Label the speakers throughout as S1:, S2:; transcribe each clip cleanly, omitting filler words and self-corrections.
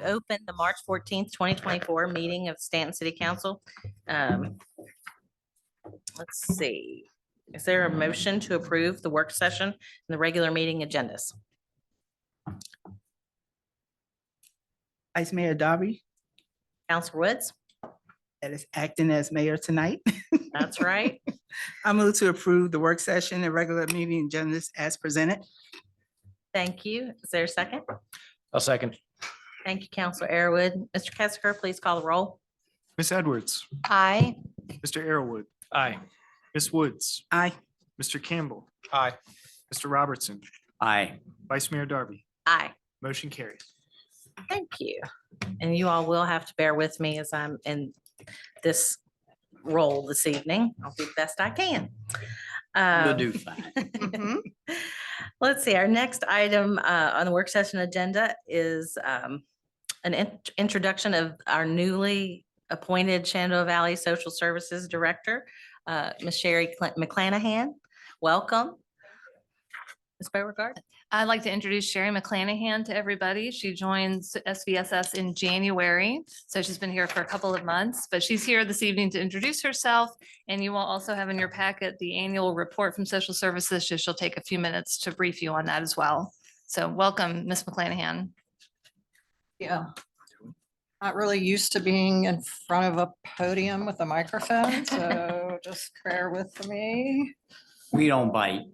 S1: Open the March 14th, 2024 meeting of Stanton City Council. Let's see. Is there a motion to approve the work session and the regular meeting agendas?
S2: Vice Mayor Darby,
S1: Counselor Woods?
S2: that is acting as mayor tonight.
S1: That's right.
S2: I move to approve the work session and regular meeting agendas as presented.
S1: Thank you. Is there a second?
S3: I'll second.
S1: Thank you, Counselor Arrowood. Mr. Kesker, please call the roll.
S4: Miss Edwards,
S1: Aye.
S4: Mr. Arrowood,
S3: Aye.
S4: Miss Woods,
S2: Aye.
S4: Mr. Campbell,
S3: Aye.
S4: Mr. Robertson,
S3: Aye.
S4: Vice Mayor Darby.
S1: Aye.
S4: Motion carries.
S1: Thank you. And you all will have to bear with me as I'm in this role this evening. I'll do the best I can.
S3: You'll do fine.
S2: Mhm.
S1: Let's see, our next item on the work session agenda is an introduction of our newly appointed Shenandoah Valley Social Services Director, Ms. Sherry McClanahan. Welcome. Ms. Beauregard.
S5: I'd like to introduce Sherry McClanahan to everybody. She joins SVSS in January, so she's been here for a couple of months, but she's here this evening to introduce herself. And you will also have in your packet the annual report from Social Services. So she'll take a few minutes to brief you on that as well. So welcome, Ms. McClanahan.
S6: Yeah. Not really used to being in front of a podium with a microphone, so just bear with me.
S3: We don't bite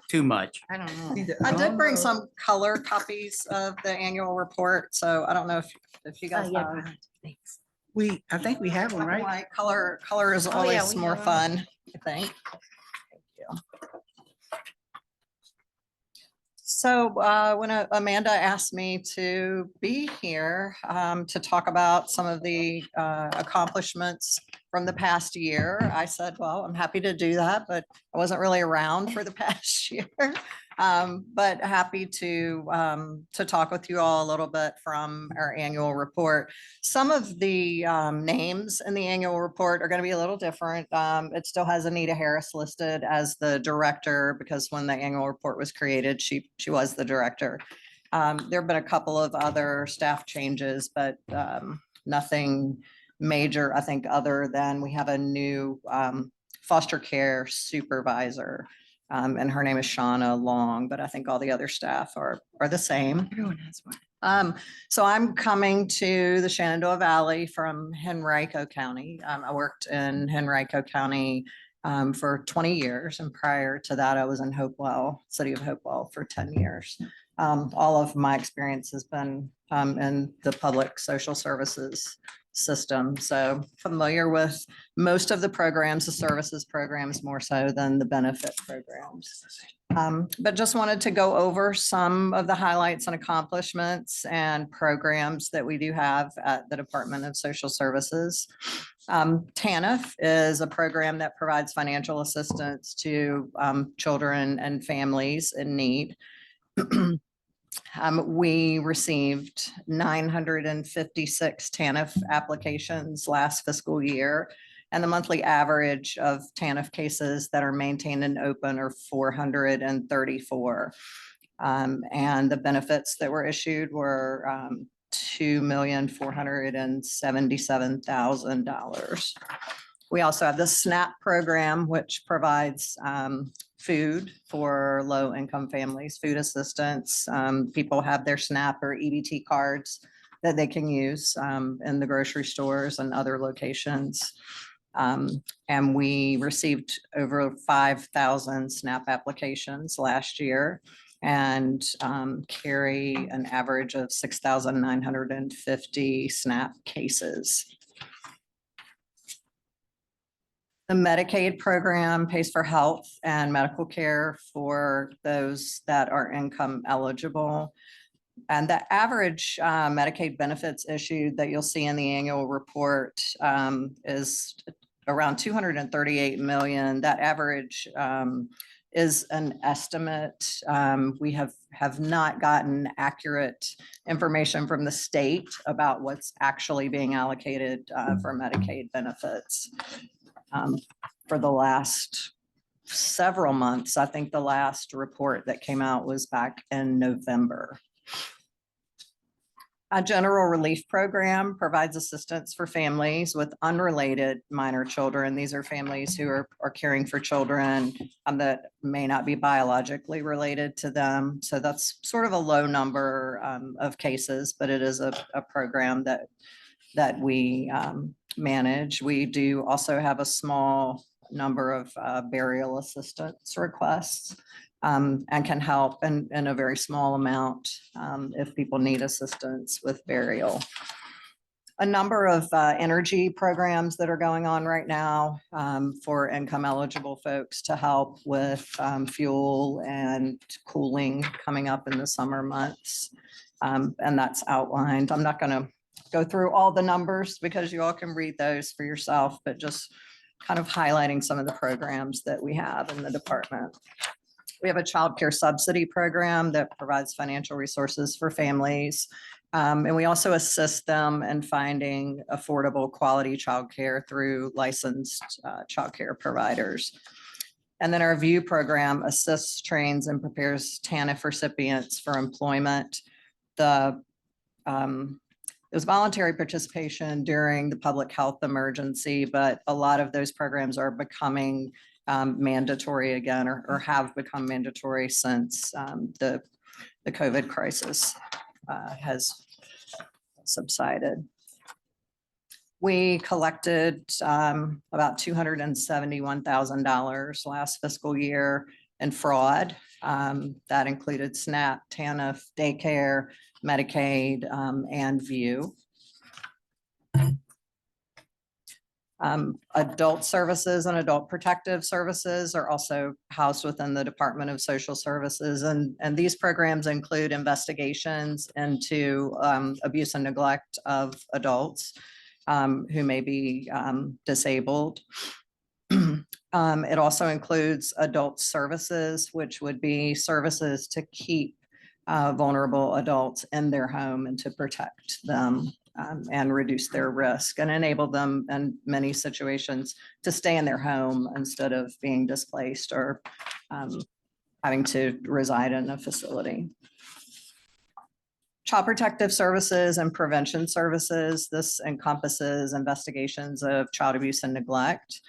S3: too much.
S5: I don't know.
S6: I did bring some color copies of the annual report, so I don't know if you guys have.
S1: Thanks.
S2: I think we have them,
S6: black and
S2: right?
S6: white. Color is
S1: Oh, yeah,
S6: always
S1: we
S6: more
S1: have 'em.
S6: fun, I think. So when Amanda asked me to be here to talk about some of the accomplishments from the past year, I said, well, I'm happy to do that, but I wasn't really around for the past year. But happy to talk with you all a little bit from our annual report. Some of the names in the annual report are going to be a little different. It still has Anita Harris listed as the director because when the annual report was created, she was the director. There have been a couple of other staff changes, but nothing major, I think, other than we have a new foster care supervisor. And her name is Shauna Long, but I think all the other staff are the same.
S1: Everyone has one.
S6: So I'm coming to the Shenandoah Valley from Henrico County. I worked in Henrico County for 20 years. And prior to that, I was in Hopewell, city of Hopewell for 10 years. All of my experience has been in the public social services system. So familiar with most of the programs, the services programs, more so than the benefit programs. But just wanted to go over some of the highlights and accomplishments and programs that we do have at the Department of Social Services. TANF is a program that provides financial assistance to children and families in need. We received 956 TANF applications last fiscal year, and the monthly average of TANF cases that are maintained and open are 434. And the benefits that were issued were $2,477,000. We also have the SNAP program, which provides food for low-income families, food assistance. People have their SNAP or EBT cards that they can use in the grocery stores and other locations. And we received over 5,000 SNAP applications last year and carry an average of 6,950 SNAP cases. The Medicaid program pays for health and medical care for those that are income eligible. And the average Medicaid benefits issued that you'll see in the annual report is around 238 million. That average is an estimate. We have not gotten accurate information from the state about what's actually being allocated for Medicaid benefits. For the last several months. I think the last report that came out was back in November. A general relief program provides assistance for families with unrelated minor children. These are families who are caring for children that may not be biologically related to them. So that's sort of a low number of cases, but it is a program that we manage. We do also have a small number of burial assistance requests. And can help in a very small amount if people need assistance with burial. A number of energy programs that are going on right now for income eligible folks to help with fuel and cooling coming up in the summer months. And that's outlined. I'm not going to go through all the numbers because you all can read those for yourself, but just kind of highlighting some of the programs that we have in the department. We have a child care subsidy program that provides financial resources for families. And we also assist them in finding affordable quality childcare through licensed childcare providers. And then our VIEW program assists, trains, and prepares TANF recipients for employment. It was voluntary participation during the public health emergency, but a lot of those programs are becoming mandatory again, or have become mandatory since the COVID crisis has subsided. We collected about $271,000 last fiscal year in fraud. That included SNAP, TANF, daycare, Medicaid, and VIEW. Adult services and adult protective services are also housed within the Department of Social Services. And these programs include investigations into abuse and neglect of adults who may be disabled. It also includes adult services, which would be services to keep vulnerable adults in their home and to protect them. And reduce their risk and enable them in many situations to stay in their home instead of being displaced or having to reside in a facility. Child protective services and prevention services. This encompasses investigations of child abuse and neglect.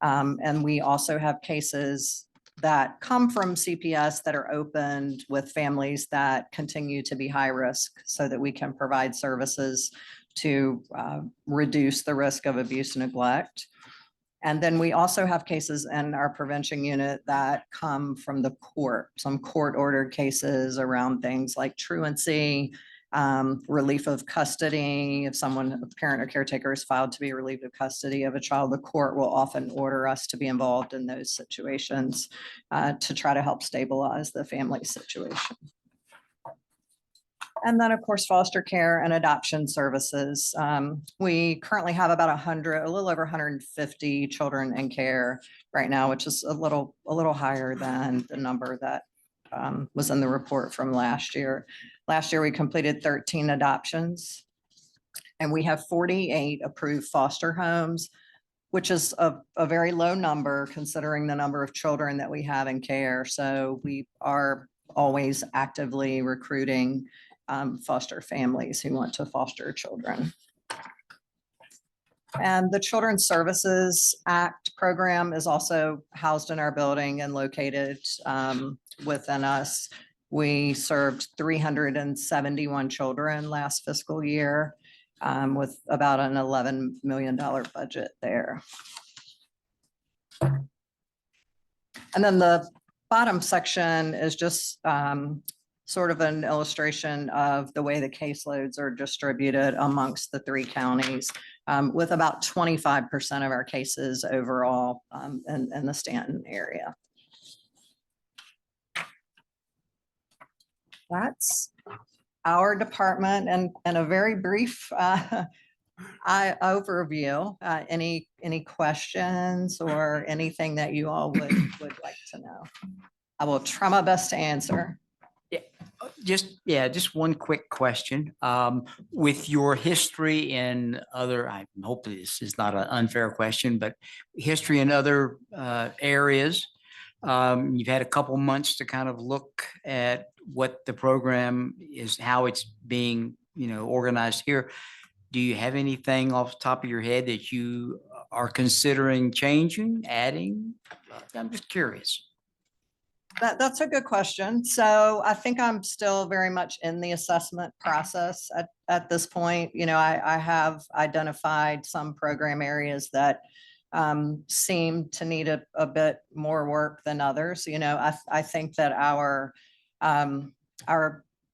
S6: And we also have cases that come from CPS that are opened with families that continue to be high risk so that we can provide services to reduce the risk of abuse and neglect. And then we also have cases in our prevention unit that come from the court, some court ordered cases around things like truancy, relief of custody. If someone, a parent or caretaker, is filed to be relieved of custody of a child, the court will often order us to be involved in those situations to try to help stabilize the family situation. And then, of course, foster care and adoption services. We currently have about a little over 150 children in care right now, which is a little higher than the number that was in the report from last year. Last year, we completed 13 adoptions, and we have 48 approved foster homes, which is a very low number considering the number of children that we have in care. So we are always actively recruiting foster families who want to foster children. And the Children's Services Act program is also housed in our building and located within us. We served 371 children last fiscal year with about an $11 million budget there. And then the bottom section is just sort of an illustration of the way the caseloads are distributed amongst the 3 counties, with about 25% of our cases overall in the Staunton area. That's our department and a very brief overview. Any questions or anything that you all would like to know? I will try my best to answer.
S3: Just one quick question. With your history in other, I hope this is not an unfair question, but history in other areas, you've had a couple months to kind of look at what the program is, how it's being organized here. Do you have anything off the top of your head that you are considering changing, adding? I'm just curious.
S6: That's a good question. So I think I'm still very much in the assessment process at this point. I have identified some program areas that seem to need a bit more work than others. I think that our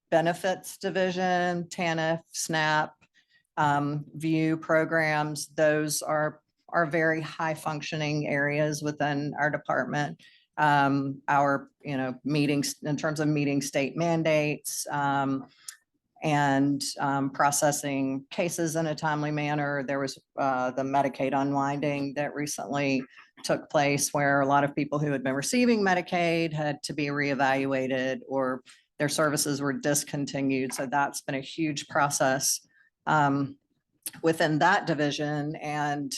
S6: benefits division, TANF, SNAP, VIEW programs, those are very high functioning areas within our department. Our, meetings in terms of meeting state mandates, and processing cases in a timely manner. There was the Medicaid unwinding that recently took place where a lot of people who had been receiving Medicaid had to be reevaluated or their services were discontinued. So that's been a huge process within that division. And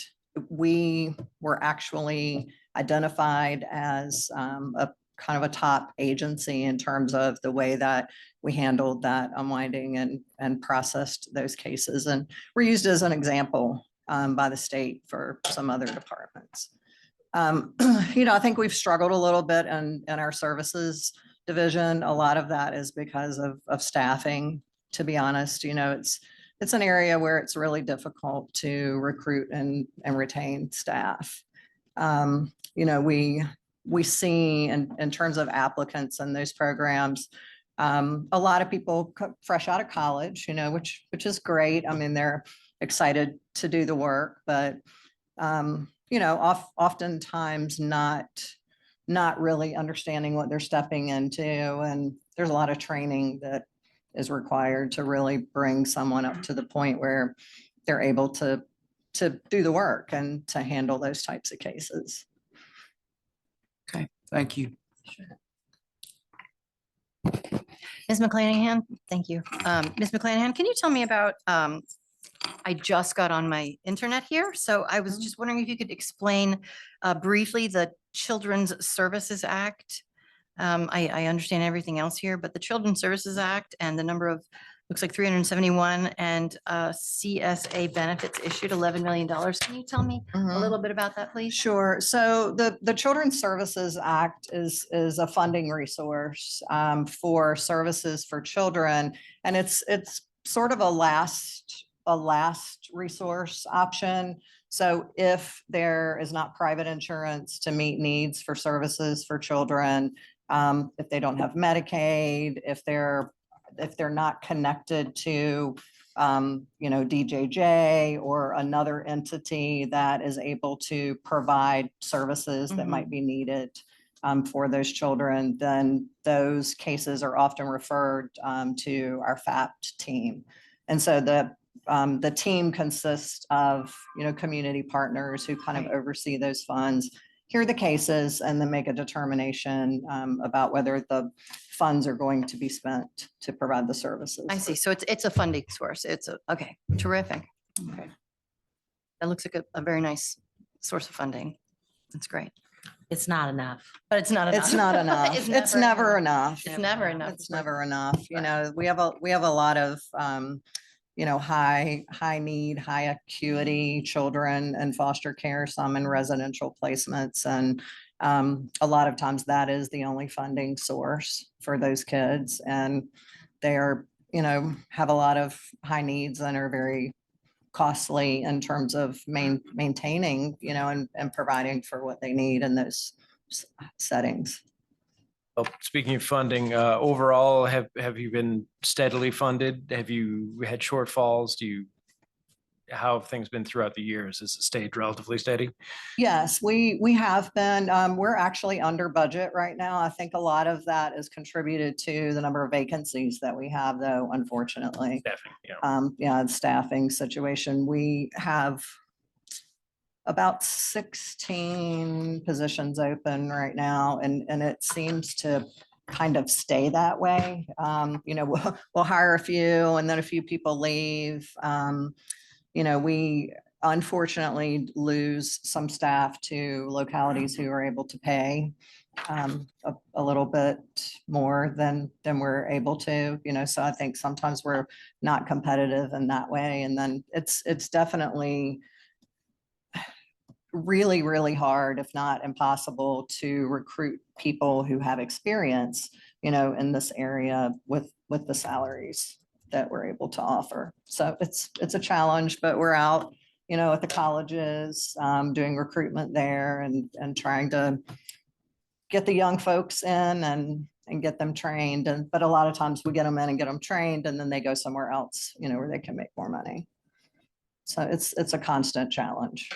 S6: we were actually identified as a kind of a top agency in terms of the way that we handled that unwinding and processed those cases. And we're used as an example by the state for some other departments. I think we've struggled a little bit in our services division. A lot of that is because of staffing, to be honest. It's an area where it's really difficult to recruit and retain staff. We see in terms of applicants in those programs, a lot of people fresh out of college, which is great. I mean, they're excited to do the work, but oftentimes not really understanding what they're stepping into. And there's a lot of training that is required to really bring someone up to the point where they're able to do the work and to handle those types of cases.
S3: Okay, thank you.
S7: Ms. McClanahan, thank you. Ms. McClanahan, can you tell me about, I just got on my internet here, so I was just wondering if you could explain briefly the Children's Services Act. I understand everything else here, but the Children's Services Act and the number of, looks like 371 and CSA benefits issued $11 million. Can you tell me a little bit about that, please?
S6: Sure. So the Children's Services Act is a funding resource for services for children. And it's sort of a last resource option. So if there is not private insurance to meet needs for services for children, if they don't have Medicaid, if they're not connected to, DJJ or another entity that is able to provide services that might be needed for those children, then those cases are often referred to our FAPT team. And so the team consists of, community partners who kind of oversee those funds, hear the cases, and then make a determination about whether the funds are going to be spent to provide the services.
S7: I see. So it's a funding source. Okay, terrific. Okay. That looks like a very nice source of funding. That's great.
S1: It's not enough.
S7: But it's not enough.
S6: It's not enough. It's never enough.
S7: It's never enough.
S6: It's never enough. We have a lot of, high need, high acuity children in foster care, some in residential placements. And a lot of times that is the only funding source for those kids. And they are, have a lot of high needs and are very costly in terms of maintaining, and providing for what they need in those settings.
S8: Well, speaking of funding, overall, have you been steadily funded? Have you had shortfalls? How have things been throughout the years? Has it stayed relatively steady?
S6: Yes, we have been. We're actually under budget right now. I think a lot of that is contributed to the number of vacancies that we have, though, unfortunately.
S8: Staffing,
S6: The staffing situation. We have about 16 positions open right now, and it seems to kind of stay that way. We'll hire a few and then a few people leave. We unfortunately lose some staff to localities who are able to pay a little bit more than we're able to, so I think sometimes we're not competitive in that way. And then it's definitely really, really hard, if not impossible, to recruit people who have experience, in this area with the salaries that we're able to offer. So it's a challenge, but we're out, at the colleges, doing recruitment there and trying to get the young folks in and get them trained. But a lot of times we get them in and get them trained and then they go somewhere else, where they can make more money. So it's a constant challenge.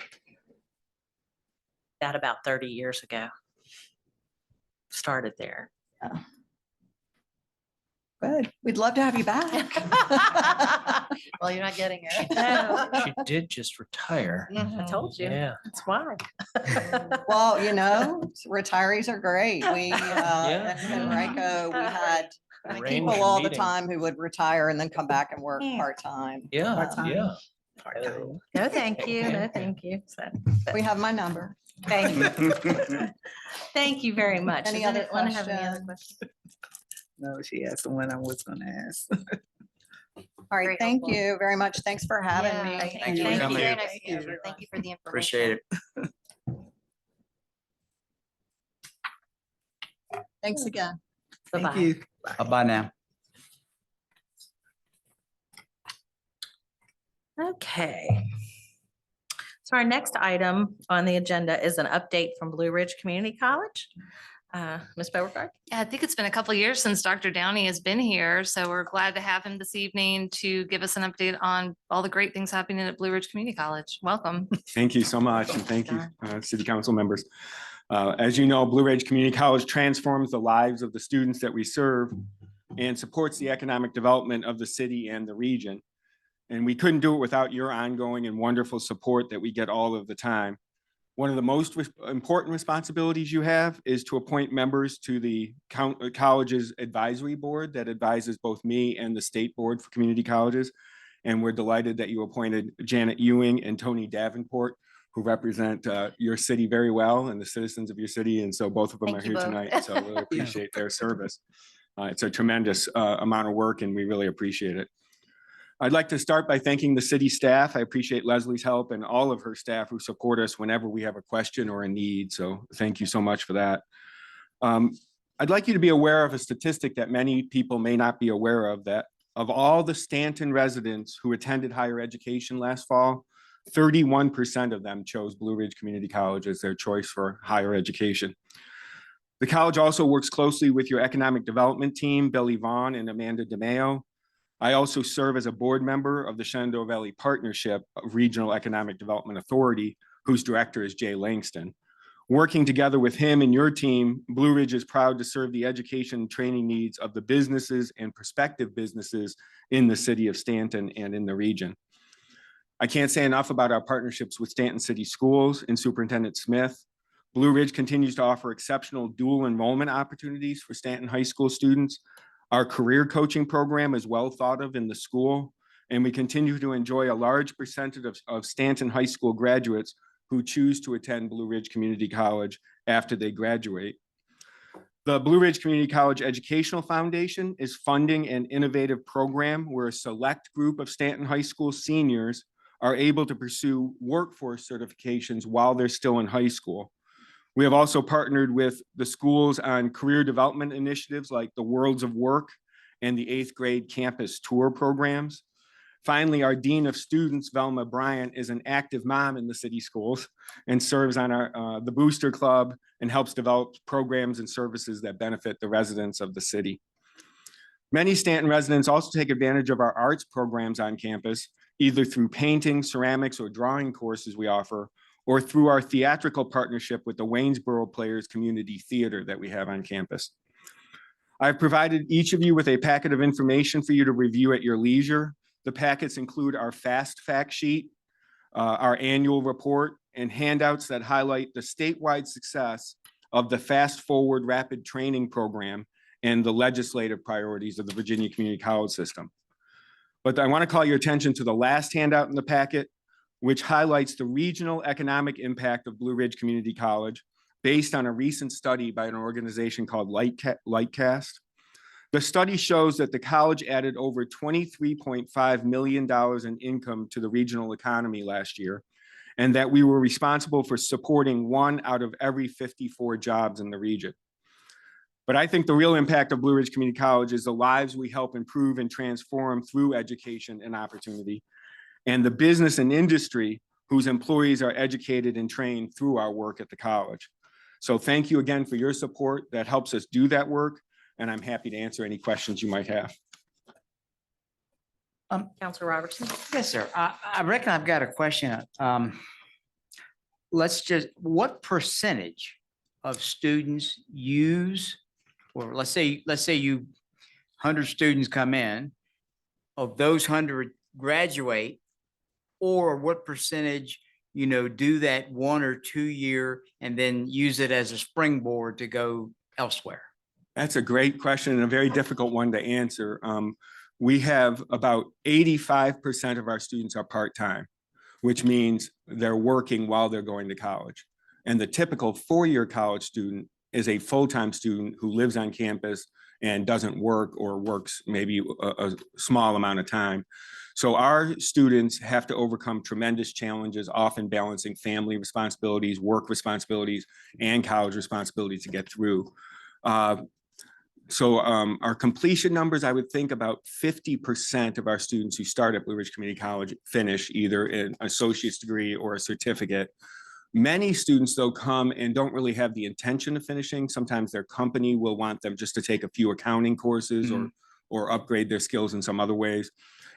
S1: That about 30 years ago. Started there.
S6: Good. We'd love to have you back.
S7: Well, you're not getting it.
S8: She did just retire.
S1: I told you.
S8: Yeah.
S1: That's why.
S6: Well, retirees are great. We, in Rico, we had
S8: Range
S6: people
S8: of
S6: all the
S8: meeting.
S6: time who would retire and then come back and work
S1: Yeah.
S6: part-time.
S8: Yeah,
S2: Part-time.
S8: yeah.
S2: Part-time.
S1: No, thank you. No, thank you. So,
S6: We have my number.
S1: thank you. Thank you very much.
S6: Any
S1: Does
S6: other
S1: anyone have any other
S6: questions?
S1: questions?
S2: No, she asked the one I was gonna ask.
S6: All right,
S7: Very
S6: thank
S7: helpful.
S6: you very much. Thanks for having
S7: Yeah,
S6: me.
S7: thank
S3: Thanks
S7: you.
S3: for
S7: Thank you.
S3: coming.
S7: Very nice
S2: Thank
S7: to meet
S2: you.
S7: you. Thank you for the information.
S3: Appreciate it.
S6: Thanks again.
S2: Thank
S1: Bye-bye.
S2: you.
S3: Bye-bye now.
S1: Okay. So our next item on the agenda is an update from Blue Ridge Community College. Ms. Beauregard?
S5: Yeah, I think it's been a couple of years since Dr. Downey has been here, so we're glad to have him this evening to give us an update on all the great things happening at Blue Ridge Community College. Welcome.
S9: Thank you so much, and thank you, city council members. As you know, Blue Ridge Community College transforms the lives of the students that we serve and supports the economic development of the city and the region. And we couldn't do it without your ongoing and wonderful support that we get all of the time. One of the most important responsibilities you have is to appoint members to the college's advisory board that advises both me and the state board for community colleges. And we're delighted that you appointed Janet Ewing and Tony Davenport, who represent your city very well and the citizens of your city. And so both of them
S7: Thank
S9: are
S7: you
S9: here
S7: both.
S9: tonight. So I really appreciate their service. It's a tremendous amount of work and we really appreciate it. I'd like to start by thanking the city staff. I appreciate Leslie's help and all of her staff who support us whenever we have a question or a need. So thank you so much for that. I'd like you to be aware of a statistic that many people may not be aware of, that of all the Staunton residents who attended higher education last fall, 31% of them chose Blue Ridge Community College as their choice for higher education. The college also works closely with your economic development team, Billy Vaughn and Amanda DeMeo. I also serve as a board member of the Shenandoah Valley Partnership of Regional Economic Development Authority, whose director is Jay Langston. Working together with him and your team, Blue Ridge is proud to serve the education and training needs of the businesses and prospective businesses in the city of Staunton and in the region. I can't say enough about our partnerships with Staunton City Schools and Superintendent Smith. Blue Ridge continues to offer exceptional dual enrollment opportunities for Staunton High School students. Our career coaching program is well thought of in the school, and we continue to enjoy a large percentage of Staunton High School graduates who choose to attend Blue Ridge Community College after they graduate. The Blue Ridge Community College Educational Foundation is funding an innovative program where a select group of Staunton High School seniors are able to pursue workforce certifications while they're still in high school. We have also partnered with the schools on career development initiatives like the Worlds of Work and the 8th grade campus tour programs. Finally, our Dean of Students, Velma Bryant, is an active mom in the city schools and serves on the Booster Club and helps develop programs and services that benefit the residents of the city. Many Staunton residents also take advantage of our arts programs on campus, either through painting, ceramics, or drawing courses we offer, or through our theatrical partnership with the Waynesboro Players Community Theater that we have on campus. I've provided each of you with a packet of information for you to review at your leisure. The packets include our fast fact sheet, our annual report, and handouts that highlight the statewide success of the Fast Forward Rapid Training Program and the legislative priorities of the Virginia Community College System. But I want to call your attention to the last handout in the packet, which highlights the regional economic impact of Blue Ridge Community College, based on a recent study by an organization called Lightcast. The study shows that the college added over $23.5 million in income to the regional economy last year, and that we were responsible for supporting 1 out of every 54 jobs in the region. But I think the real impact of Blue Ridge Community College is the lives we help improve and transform through education and opportunity, and the business and industry whose employees are educated and trained through our work at the college. So thank you again for your support. That helps us do that work, and I'm happy to answer any questions you might have.
S1: Counselor Robertson?
S3: Yes, sir. I reckon I've got a question. What percentage of students use, or let's say you 100 students come in, of those 100 graduate, or what percentage, do that 1 or 2 year and then use it as a springboard to go elsewhere?
S9: That's a great question and a very difficult one to answer. We have about 85% of our students are part-time, which means they're working while they're going to college. And the typical 4-year college student is a full-time student who lives on campus and doesn't work, or works maybe a small amount of time. So our students have to overcome tremendous challenges, often balancing family responsibilities, work responsibilities, and college responsibilities to get through. So our completion numbers, I would think about 50% of our students who start at Blue Ridge Community College finish either an associate's degree or a certificate. Many students, though, come and don't really have the intention of finishing. Sometimes their company will want them just to take a few accounting courses or upgrade their skills in some other ways.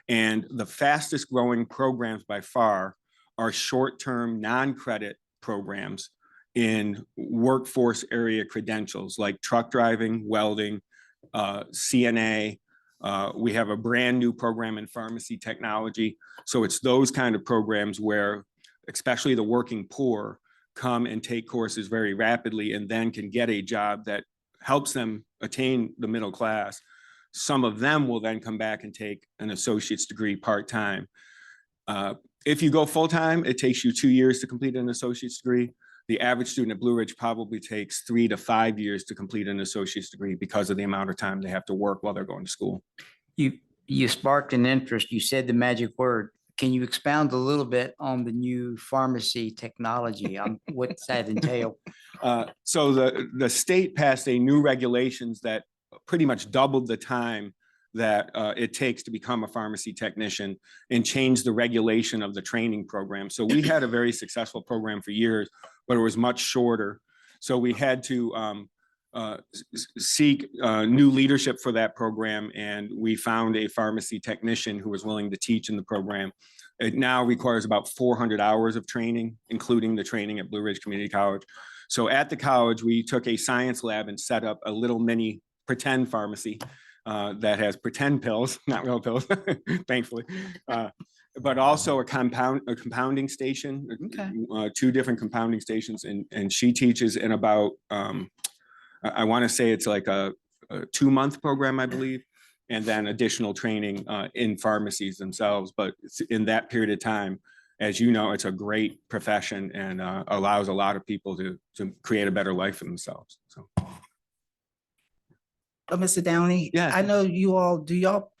S9: And the fastest growing programs by far are short-term non-credit programs in workforce area credentials like truck driving, welding, CNA. We have a brand new program in pharmacy technology. So it's those kind of programs where especially the working poor come and take courses very rapidly and then can get a job that helps them attain the middle class. Some of them will then come back and take an associate's degree part-time. If you go full-time, it takes you 2 years to complete an associate's degree. The average student at Blue Ridge probably takes 3 to 5 years to complete an associate's degree because of the amount of time they have to work while they're going to school.
S3: You sparked an interest. You said the magic word. Can you expound a little bit on the new pharmacy technology? What's that entail?
S9: So the state passed a new regulations that pretty much doubled the time that it takes to become a pharmacy technician and changed the regulation of the training program. So we had a very successful program for years, but it was much shorter. So we had to seek new leadership for that program, and we found a pharmacy technician who was willing to teach in the program. It now requires about 400 hours of training, including the training at Blue Ridge Community College. So at the college, we took a science lab and set up a little mini pretend pharmacy that has pretend pills, not real pills, thankfully, but also a compounding station, 2 different compounding stations, and she teaches in about I want to say it's like a 2-month program, I believe, and then additional training in pharmacies themselves. But in that period of time, as you know, it's a great profession and allows a lot of people to create a better life for themselves. So.
S2: Mr. Downey,
S9: Yes.
S2: I know y'all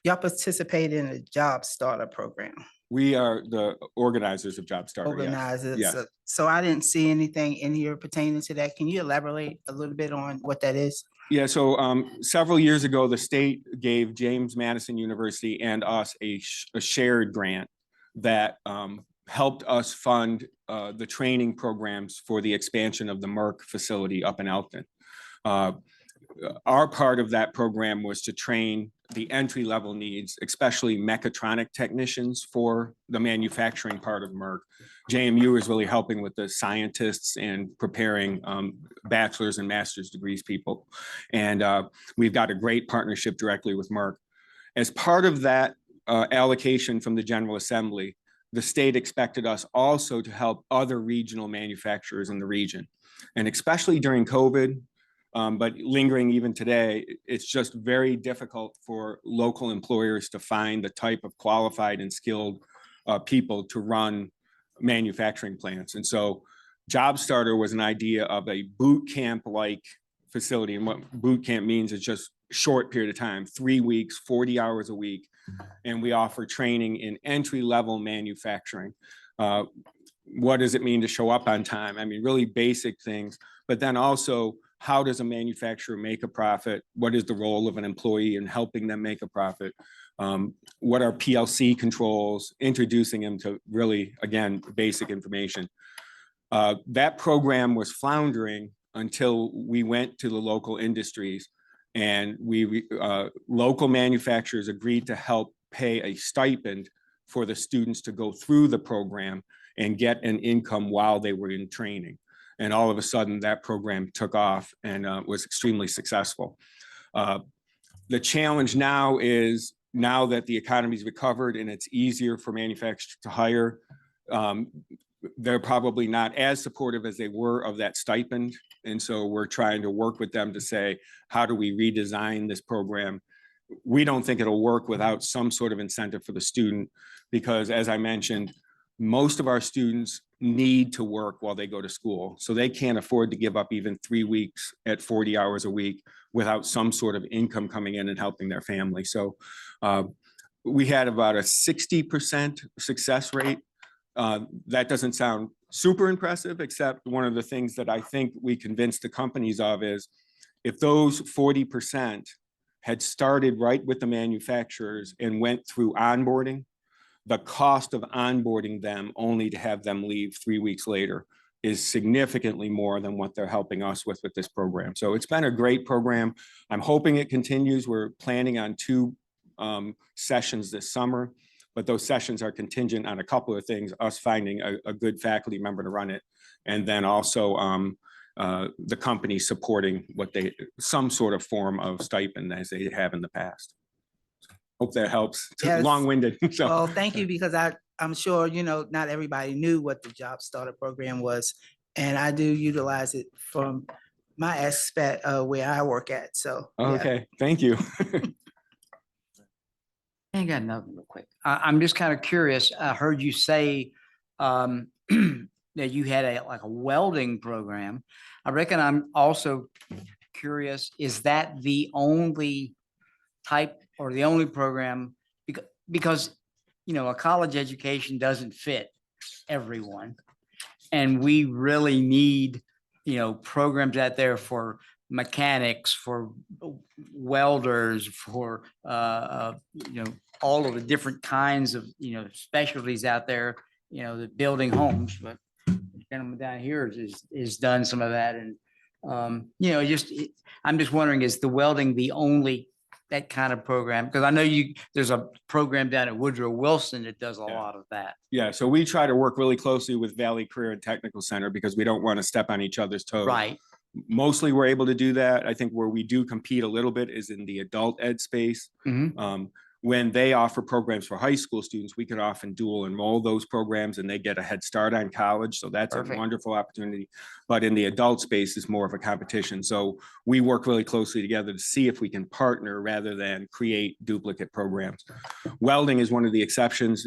S2: participate in a job starter program,
S9: We are the organizers of Job Starter.
S2: organizers.
S9: Yes.
S2: So I didn't see anything in here pertaining to that. Can you elaborate a little bit on what that is?
S9: Yeah, so several years ago, the state gave James Madison University and us a shared grant that helped us fund the training programs for the expansion of the Merck facility up in Elkton. Our part of that program was to train the entry-level needs, especially mechatronic technicians for the manufacturing part of Merck. JMU is really helping with the scientists and preparing bachelor's and master's degrees people. And we've got a great partnership directly with Merck. As part of that allocation from the General Assembly, the state expected us also to help other regional manufacturers in the region. And especially during COVID, but lingering even today, it's just very difficult for local employers to find the type of qualified and skilled people to run manufacturing plants. And so Job Starter was an idea of a boot camp-like facility. And what boot camp means is just short period of time, 3 weeks, 40 hours a week. And we offer training in entry-level manufacturing. What does it mean to show up on time? I mean, really basic things, but then also, how does a manufacturer make a profit? What is the role of an employee in helping them make a profit? What are PLC controls? Introducing them to really, again, basic information. That program was floundering until we went to the local industries, and local manufacturers agreed to help pay a stipend for the students to go through the program and get an income while they were in training. And all of a sudden, that program took off and was extremely successful. The challenge now is, now that the economy's recovered and it's easier for manufacturers to hire, they're probably not as supportive as they were of that stipend. And so we're trying to work with them to say, how do we redesign this program? We don't think it'll work without some sort of incentive for the student, because as I mentioned, most of our students need to work while they go to school. So they can't afford to give up even 3 weeks at 40 hours a week without some sort of income coming in and helping their family. So we had about a 60% success rate. That doesn't sound super impressive, except one of the things that I think we convinced the companies of is, if those 40% had started right with the manufacturers and went through onboarding, the cost of onboarding them only to have them leave 3 weeks later is significantly more than what they're helping us with this program. So it's been a great program. I'm hoping it continues. We're planning on 2 sessions this summer, but those sessions are contingent on a couple of things: us finding a good faculty member to run it, and then also the company supporting some sort of form of stipend as they have in the past. Hope that helps.
S2: Yes.
S9: Long-winded. So.
S2: Well, thank you, because I'm sure, not everybody knew what the Job Starter program was. And I do utilize it from my aspect of where I work at. So. yeah.
S9: Okay, thank you.
S3: I got another real quick. I'm just kind of curious. I heard you say that you had a welding program. I reckon I'm also curious, is that the only type or the only program? Because a college education doesn't fit everyone. And we really need, programs out there for mechanics, for welders, for, all of the different kinds of, specialties out there, the building homes, but the gentleman down here is done some of that. And, I'm just wondering, is the welding the only that kind of program? Because I know there's a program down at Woodrow Wilson that does a lot of that.
S9: Yeah, so we try to work really closely with Valley Career and Technical Center because we don't want to step on each other's toes.
S3: Right.
S9: Mostly we're able to do that. I think where we do compete a little bit is in the adult ed space.
S3: Mhm.
S9: When they offer programs for high school students, we can often dual enroll those programs and they get a head start on college. So that's
S3: Perfect.
S9: a wonderful opportunity. But in the adult space is more of a competition. So we work really closely together to see if we can partner rather than create duplicate programs. Welding is one of the exceptions.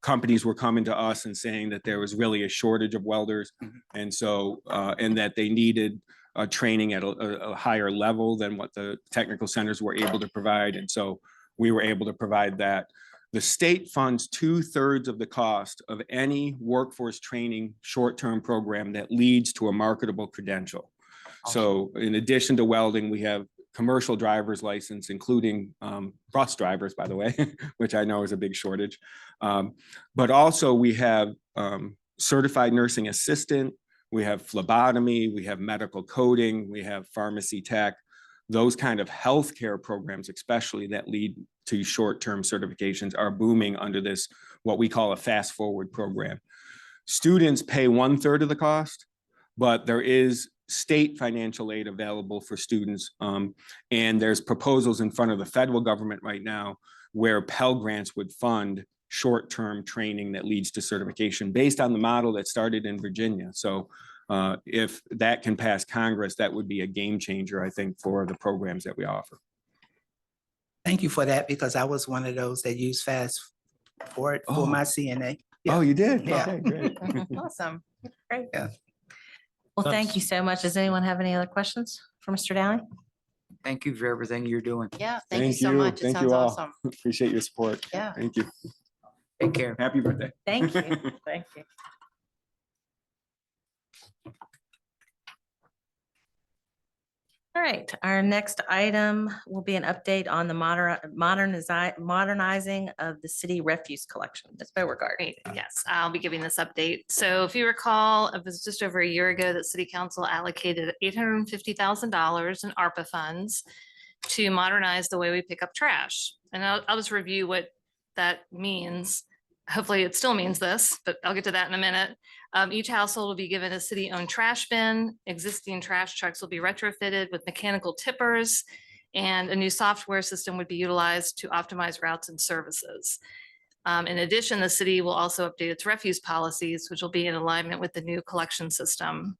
S9: Companies were coming to us and saying that there was really a shortage of welders. And so, and that they needed training at a higher level than what the technical centers were able to provide. And so we were able to provide that. The state funds 2/3 of the cost of any workforce training short-term program that leads to a marketable credential. So in addition to welding, we have commercial driver's license, including bus drivers, by the way, which I know is a big shortage. But also we have certified nursing assistant, we have phlebotomy, we have medical coding, we have pharmacy tech. Those kind of healthcare programs, especially that lead to short-term certifications, are booming under this, what we call a fast forward program. Students pay 1/3 of the cost, but there is state financial aid available for students. And there's proposals in front of the federal government right now where Pell Grants would fund short-term training that leads to certification based on the model that started in Virginia. So if that can pass Congress, that would be a game changer, I think, for the programs that we offer.
S2: Thank you for that, because I was one of those that used fast forward for my CNA. Yeah.
S9: Oh, you did?
S2: Yeah.
S9: Okay, great.
S7: Awesome.
S1: Great.
S3: Yeah.
S1: Well, thank
S8: That's-
S1: you so much. Does anyone have any other questions for Mr. Downey?
S3: Thank you for everything you're doing.
S7: Yeah, thank you
S9: Thank
S7: so
S9: you.
S7: much. It
S9: Thank
S7: sounds
S9: you all.
S7: awesome.
S9: Appreciate your support.
S7: Yeah.
S9: Thank you.
S3: Take care.
S9: Happy birthday.
S1: Thank you. Thank you. All right, our next item will be an update on the modernizing of the city refuse collection. Ms. Beauregard.
S5: Great, yes, I'll be giving this update. So if you recall, it was just over a year ago that City Council allocated $850,000 in ARPA funds to modernize the way we pick up trash. And I'll just review what that means. Hopefully it still means this, but I'll get to that in a minute. Each household will be given a city-owned trash bin. Existing trash trucks will be retrofitted with mechanical tippers, and a new software system would be utilized to optimize routes and services. In addition, the city will also update its refuse policies, which will be in alignment with the new collection system.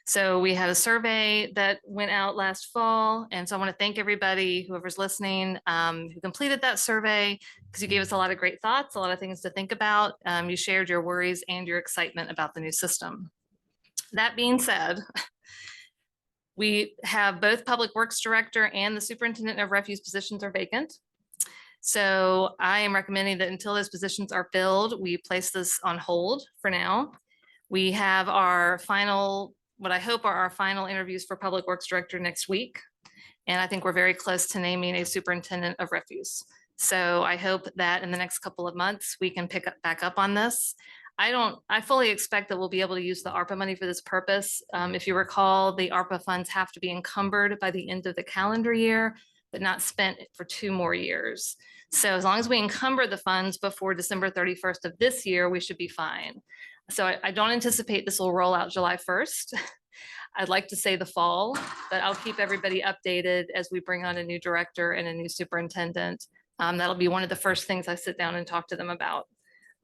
S5: So we had a survey that went out last fall, and so I want to thank everybody, whoever's listening, who completed that survey, because you gave us a lot of great thoughts, a lot of things to think about. You shared your worries and your excitement about the new system. That being said, we have both Public Works Director and the Superintendent of Refuse positions are vacant. So I am recommending that until those positions are filled, we place this on hold for now. We have our final, what I hope are our final interviews for Public Works Director next week. And I think we're very close to naming a Superintendent of Refuse. So I hope that in the next couple of months, we can back up on this. I fully expect that we'll be able to use the ARPA money for this purpose. If you recall, the ARPA funds have to be encumbered by the end of the calendar year, but not spent for 2 more years. So as long as we encumber the funds before December 31st of this year, we should be fine. So I don't anticipate this will roll out July 1st. I'd like to say the fall, but I'll keep everybody updated as we bring on a new director and a new superintendent. That'll be one of the first things I sit down and talk to them about.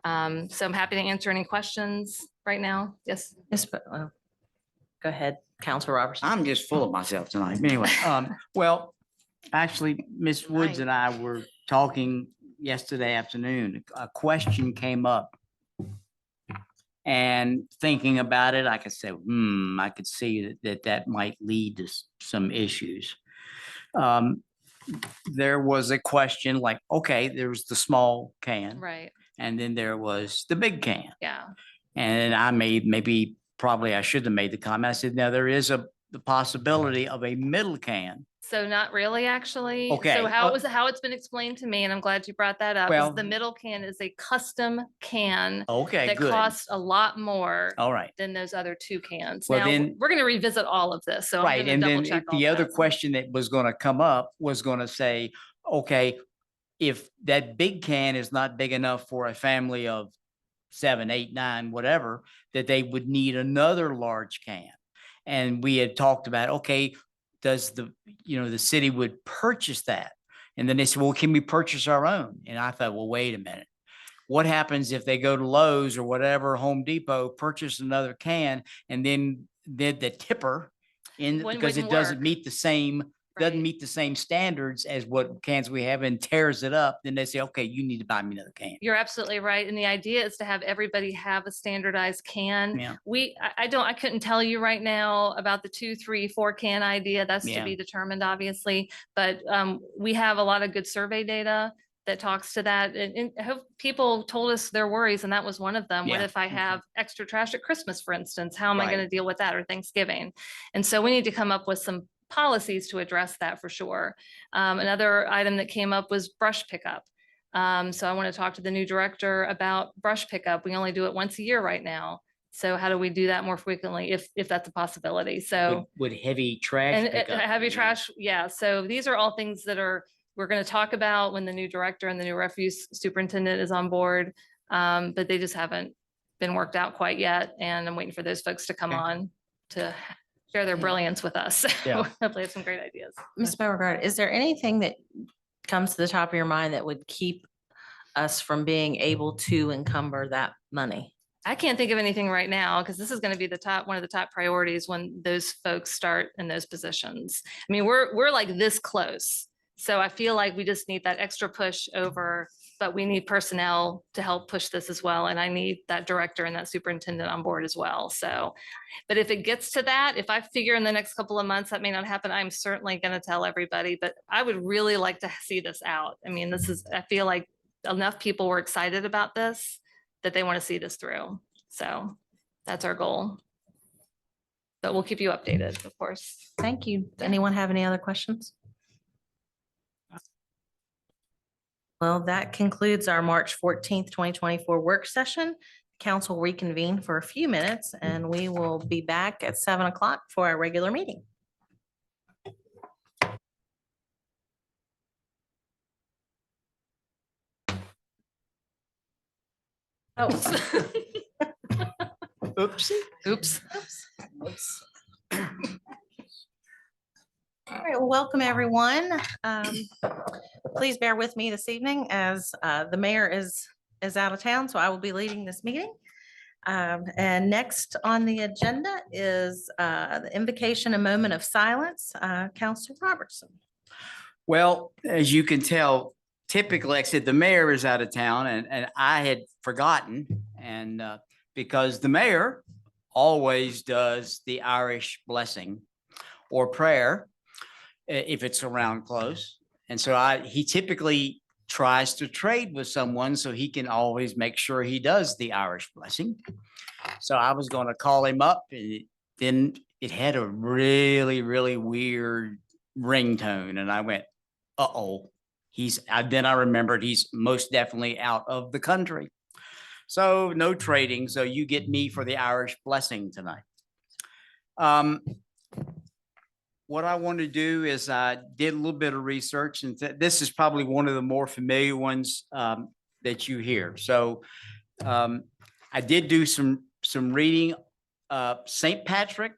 S5: So I'm happy to answer any questions right now. Yes.
S1: Go ahead, Counselor Robertson.
S3: I'm just full of myself tonight. Anyway, well, actually, Ms. Woods and I were talking yesterday afternoon. A question came up. And thinking about it, I could say, I could see that might lead to some issues. There was a question like, okay, there's the small can.
S5: Right.
S3: And then there was the big can.
S5: Yeah.
S3: And I made, probably I should have made the comment. I said, now there is the possibility of a middle can.
S5: So not really, actually.
S3: Okay,
S5: So how it's been explained to me, and I'm glad you brought that up,
S3: Well-
S5: is the middle can is a custom can
S3: Okay,
S5: that
S3: good.
S5: costs a lot more
S3: All right.
S5: than those other 2 cans.
S3: Well,
S5: Now,
S3: then-
S5: we're going to revisit all of this. So I'm
S3: Right,
S5: gonna
S3: and
S5: double
S3: then
S5: check all
S3: the other
S5: that.
S3: question that was gonna come up was gonna say, okay, if that big can is not big enough for a family of 7, 8, 9, whatever, that they would need another large can. And we had talked about, okay, does the city would purchase that? And then they said, well, can we purchase our own? And I thought, well, wait a minute. What happens if they go to Lowe's or whatever, Home Depot, purchase another can, and then the tipper in, because it
S5: Wouldn't
S3: doesn't
S5: work.
S3: meet the same, doesn't
S5: Right.
S3: meet the same standards as what cans we have and tears it up, then they say, okay, you need to buy me another can.
S5: You're absolutely right. And the idea is to have everybody have a standardized can.
S3: Yeah.
S5: I couldn't tell you right now about the 2, 3, 4 can idea. That's to
S3: Yeah.
S5: be determined, obviously. But we have a lot of good survey data that talks to that. And I hope people told us their worries, and that was one of them. What
S3: Yeah,
S5: if I
S3: okay.
S5: have extra trash at Christmas, for instance? How am I going to
S3: Right.
S5: deal with that, or Thanksgiving? And so we need to come up with some policies to address that for sure. Another item that came up was brush pickup. So I want to talk to the new director about brush pickup. We only do it once a year right now. So how do we do that more frequently if that's a possibility? So
S3: Would heavy trash
S5: and
S3: pickup?
S5: heavy
S3: yeah.
S5: trash, yeah. So these are all things that we're going to talk about when the new director and the new refuse superintendent is on board. But they just haven't been worked out quite yet. And I'm waiting for those folks to come
S3: Okay.
S5: on to share their brilliance with us.
S3: Yeah.
S5: Hopefully have some great ideas.
S1: Ms. Beauregard, is there anything that comes to the top of your mind that would keep us from being able to encumber that money?
S5: I can't think of anything right now because this is going to be one of the top priorities when those folks start in those positions. I mean, we're like this close. So I feel like we just need that extra push over, but we need personnel to help push this as well. And I need that director and that superintendent on board as well. So, but if it gets to that, if I figure in the next couple of months that may not happen, I'm certainly going to tell everybody, but I would really like to see this out. I mean, I feel like enough people were excited about this that they want to see this through. So that's our goal. But we'll keep you updated, of course.
S1: Thank you. Anyone have any other questions? Well, that concludes our March 14th, 2024 work session. Council reconvene for a few minutes and we will be back at 7 o'clock for our regular meeting. Oh.
S3: Oopsie.
S5: Oops.
S1: All right, well, welcome everyone. Please bear with me this evening as the mayor is out of town, so I will be leading this meeting. And next on the agenda is the invocation, a moment of silence. Councilor Robertson.
S3: Well, as you can tell, typically, like I said, the mayor is out of town and I had forgotten. And because the mayor always does the Irish blessing or prayer if it's around close. And so he typically tries to trade with someone so he can always make sure he does the Irish blessing. So I was going to call him up and then it had a really, really weird ringtone. And I went, uh-oh, then I remembered he's most definitely out of the country. So no trading. So you get me for the Irish blessing tonight. What I want to do is I did a little bit of research and this is probably one of the more familiar ones that you hear. So I did do some reading. St. Patrick,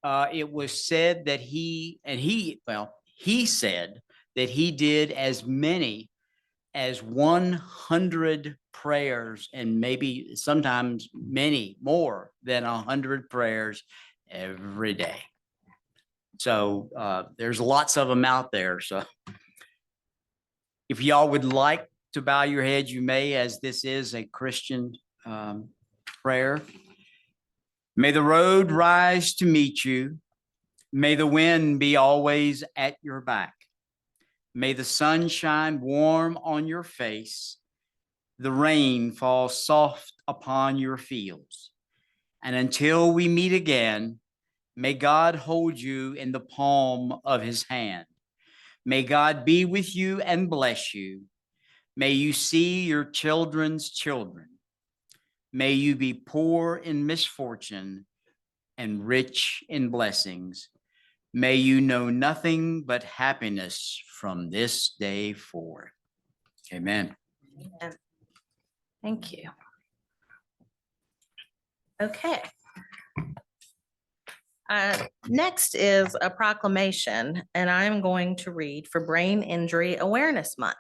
S3: it was said that he said that he did as many as 100 prayers and maybe sometimes many more than 100 prayers every day. So there's lots of them out there. So if y'all would like to bow your heads, you may, as this is a Christian prayer. May the road rise to meet you. May the wind be always at your back. May the sun shine warm on your face. The rain fall soft upon your fields. And until we meet again, may God hold you in the palm of his hand. May God be with you and bless you. May you see your children's children. May you be poor in misfortune and rich in blessings. May you know nothing but happiness from this day forward. Amen.
S1: Thank you. Okay. Next is a proclamation, and I'm going to read for Brain Injury Awareness Month.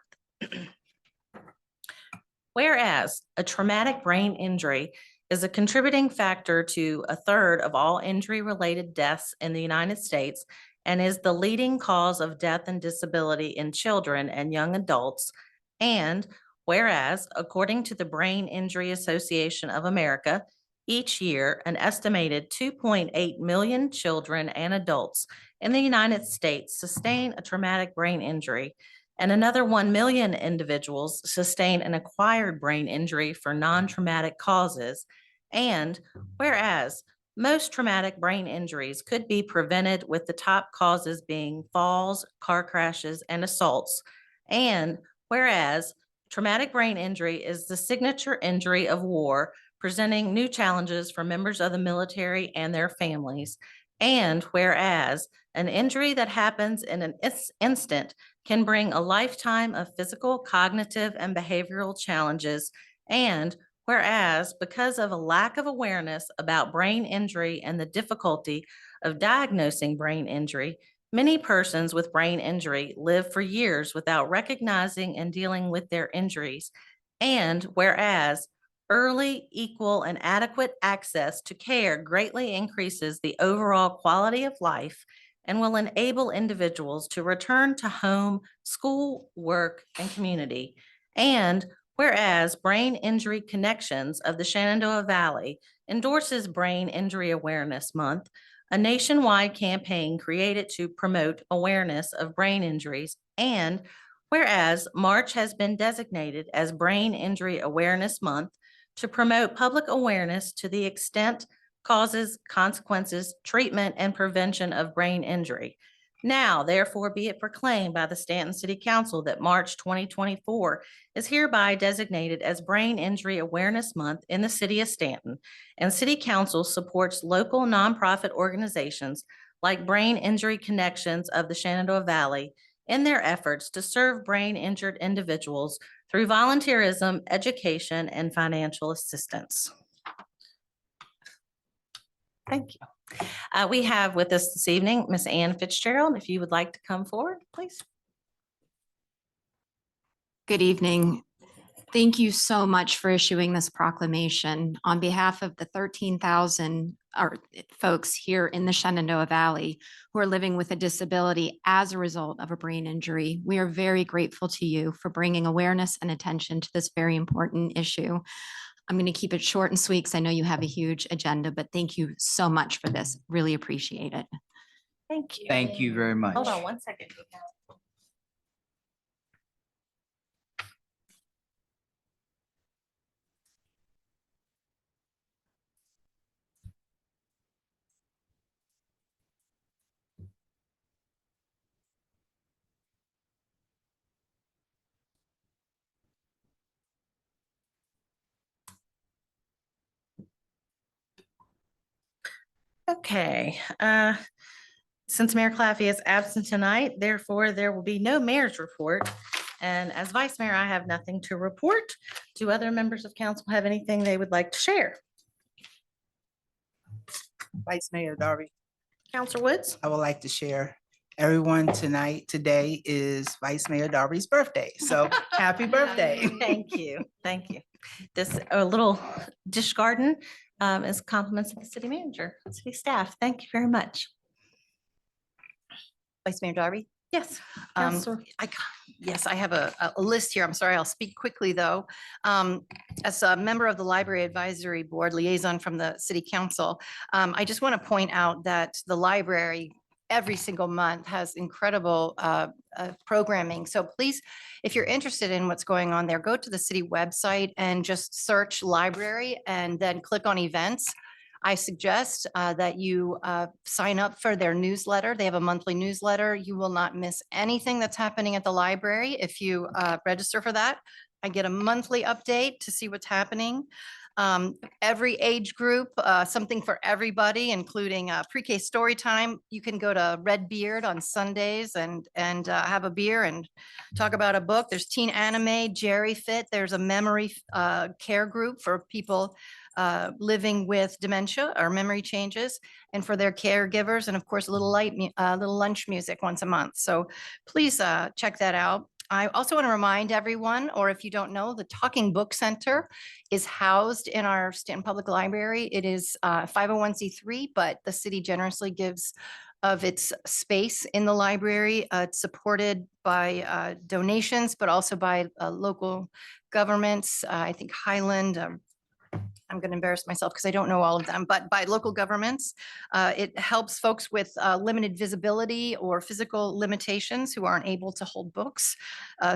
S1: Whereas a traumatic brain injury is a contributing factor to 1/3 of all injury-related deaths in the United States and is the leading cause of death and disability in children and young adults. And whereas, according to the Brain Injury Association of America, each year, an estimated 2.8 million children and adults in the United States sustain a traumatic brain injury, and another 1 million individuals sustain an acquired brain injury for non-traumatic causes. And whereas most traumatic brain injuries could be prevented with the top causes being falls, car crashes, and assaults. And whereas traumatic brain injury is the signature injury of war, presenting new challenges for members of the military and their families. And whereas an injury that happens in an instant can bring a lifetime of physical, cognitive, and behavioral challenges. And whereas, because of a lack of awareness about brain injury and the difficulty of diagnosing brain injury, many persons with brain injury live for years without recognizing and dealing with their injuries. And whereas, early, equal, and adequate access to care greatly increases the overall quality of life. and will enable individuals to return to home, school, work, and community. And whereas Brain Injury Connections of the Shenandoah Valley endorses Brain Injury Awareness Month, a nationwide campaign created to promote awareness of brain injuries. And whereas March has been designated as Brain Injury Awareness Month to promote public awareness to the extent, causes, consequences, treatment, and prevention of brain injury. Now, therefore, be it proclaimed by the Staunton City Council that March 2024 is hereby designated as Brain Injury Awareness Month in the city of Staunton, and City Council supports local nonprofit organizations like Brain Injury Connections of the Shenandoah Valley in their efforts to serve brain injured individuals through volunteerism, education, and financial assistance. Thank you. We have with us this evening, Miss Ann Fitzgerald. If you would like to come forward, please.
S10: Good evening. Thank you so much for issuing this proclamation on behalf of the 13,000 folks here in the Shenandoah Valley who are living with a disability as a result of a brain injury. We are very grateful to you for bringing awareness and attention to this very important issue. I'm going to keep it short and sweet because I know you have a huge agenda, but thank you so much for this. Really appreciate it.
S1: Thank you.
S3: Thank you very much.
S1: Hold on one second. Okay, since Mayor Claffey is absent tonight, therefore there will be no mayor's report. And as vice mayor, I have nothing to report. Do other members of council have anything they would like to share?
S2: Vice Mayor Darby,
S1: Counselor Woods?
S2: I would like to share, everyone today is Vice Mayor Darby's birthday. So happy birthday.
S1: Thank you, thank you. This little dish garden is compliments of the city manager, city staff. Thank you very much.
S7: Vice Mayor Darby?
S1: Yes.
S7: Um,
S1: Counselor.
S7: Yes, I have a list here. I'm sorry, I'll speak quickly, though. As a member of the Library Advisory Board liaison from the City Council, I just want to point out that the library every single month has incredible programming. So please, if you're interested in what's going on there, go to the city website and just search library and then click on events. I suggest that you sign up for their newsletter. They have a monthly newsletter. You will not miss anything that's happening at the library if you register for that. I get a monthly update to see what's happening. Every age group, something for everybody, including pre-K story time. You can go to Red Beard on Sundays and have a beer and talk about a book. There's teen anime, Jerry Fit. There's a memory care group for people living with dementia or memory changes, and for their caregivers, and of course, a little little lunch music once a month. So please check that out. I also want to remind everyone, or if you don't know, the Talking Book Center is housed in our Staunton Public Library. It is 501c3, but the city generously gives of its space in the library. It's supported by donations, but also by local governments. I think Highland, I'm going to embarrass myself because I don't know all of them, but by local governments. It helps folks with limited visibility or physical limitations who aren't able to hold books.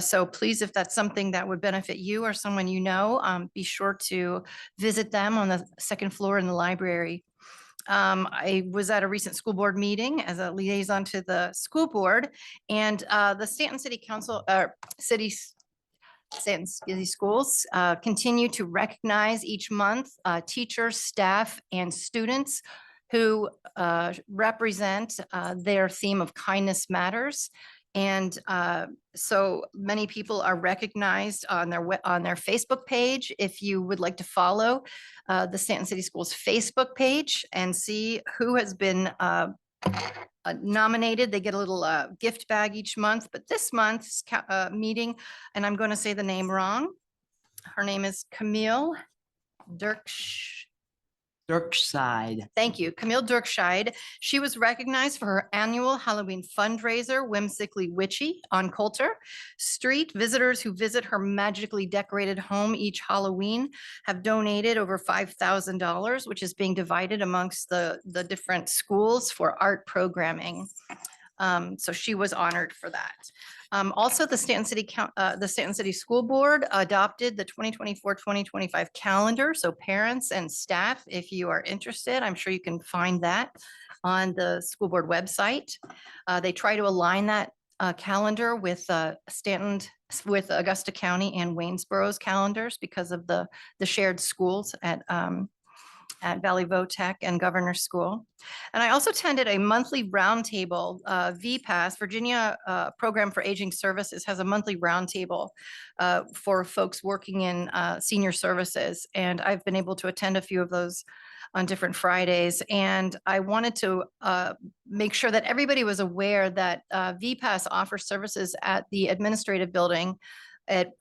S7: So please, if that's something that would benefit you or someone you know, be sure to visit them on the second floor in the library. I was at a recent school board meeting as a liaison to the school board, and the Staunton City Council, Staunton City Schools continue to recognize each month teachers, staff, and students who represent their theme of kindness matters. And so many people are recognized on their Facebook page. If you would like to follow the Staunton City Schools Facebook page and see who has been nominated, they get a little gift bag each month. But this month's meeting, and I'm going to say the name wrong. Her name is Camille Dirksch.
S3: Dirkside.
S7: Thank you. Camille Dirkscheid. She was recognized for her annual Halloween fundraiser, Whimsically Witchy, on Coulter Street. Visitors who visit her magically decorated home each Halloween have donated over $5,000, which is being divided amongst the different schools for art programming. So she was honored for that. Also, the Stanton City School Board adopted the 2024-2025 calendar. So parents and staff, if you are interested, I'm sure you can find that on the school board website. They try to align that calendar with Stanton, with Augusta County and Waynesboro's calendars because of the shared schools at Valley Votech and Governor's School. And I also attended a monthly roundtable, VPAS, Virginia Program for Aging Services has a monthly roundtable for folks working in senior services. And I've been able to attend a few of those on different Fridays. And I wanted to make sure that everybody was aware that VPAS offers services at the administrative building at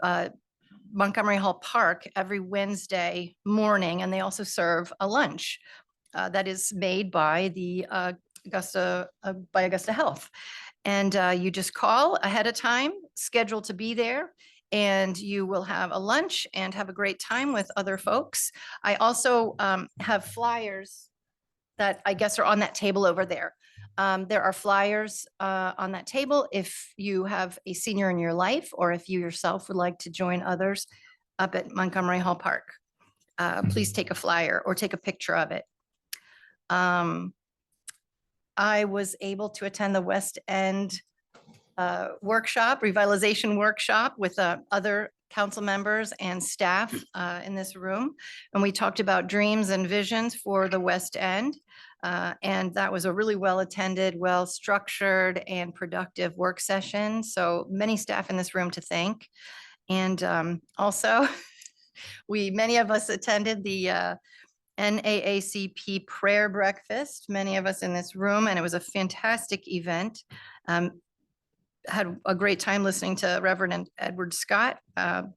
S7: Montgomery Hall Park every Wednesday morning, and they also serve a lunch that is made by the Augusta Health. And you just call ahead of time, schedule to be there, and you will have a lunch and have a great time with other folks. I also have flyers that I guess are on that table over there. There are flyers on that table if you have a senior in your life or if you yourself would like to join others up at Montgomery Hall Park. Please take a flyer or take a picture of it. I was able to attend the West End revitalization workshop with other council members and staff in this room. And we talked about dreams and visions for the West End. And that was a really well-attended, well-structured and productive work session. So many staff in this room to thank. And also, many of us attended the NAACP prayer breakfast, many of us in this room, and it was a fantastic event. Had a great time listening to Reverend Edward Scott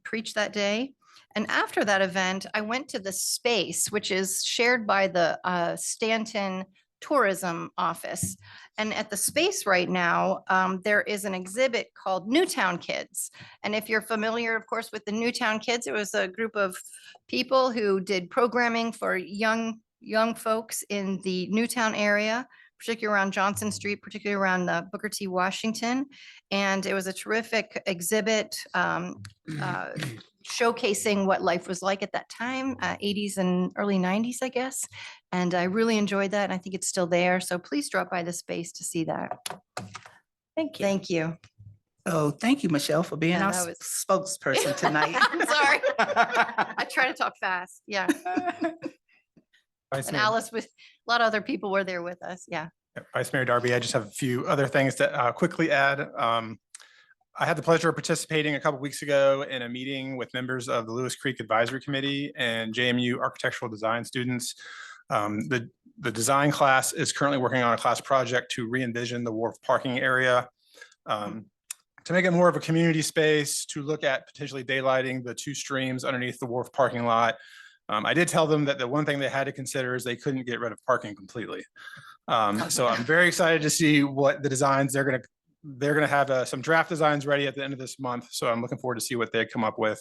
S7: preach that day. And after that event, I went to the space, which is shared by the Staunton Tourism Office. And at the space right now, there is an exhibit called Newtown Kids. And if you're familiar, of course, with the Newtown Kids, it was a group of people who did programming for young folks in the Newtown area, particularly around Johnson Street, particularly around the Booker T. Washington. And it was a terrific exhibit showcasing what life was like at that time, 80s and early 90s, I guess. And I really enjoyed that. And I think it's still there. So please drop by the space to see that.
S1: Thank you.
S7: Thank you.
S2: Oh, thank you, Michelle, for being
S7: Yeah,
S2: our
S7: that was-
S2: spokesperson tonight.
S7: I'm sorry. I try to talk fast. Yeah.
S11: Vice
S7: And
S11: Mayor,
S7: Alice with, a lot of other people were there with us. Yeah.
S11: Vice Mayor Darby, I just have a few other things to quickly add. I had the pleasure of participating a couple weeks ago in a meeting with members of the Lewis Creek Advisory Committee and JMU architectural design students. The design class is currently working on a class project to re-envision the wharf parking area, to make it more of a community space, to look at potentially daylighting the two streams underneath the wharf parking lot. I did tell them that the one thing they had to consider is they couldn't get rid of parking completely. So I'm very excited to see what the designs they're going to have some draft designs ready at the end of this month. So I'm looking forward to see what they come up with.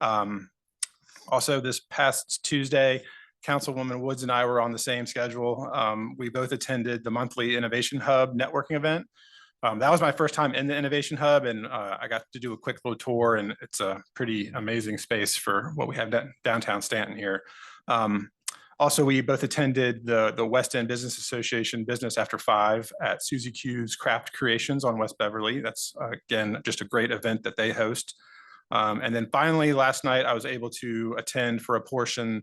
S11: Also, this past Tuesday, Councilwoman Woods and I were on the same schedule. We both attended the monthly Innovation Hub networking event. That was my first time in the Innovation Hub, and I got to do a quick little tour, and it's a pretty amazing space for what we have downtown Staunton here. Also, we both attended the West End Business Association Business After 5 at Susie Q's Craft Creations on West Beverly. That's, again, just a great event that they host. And then finally, last night, I was able to attend for a portion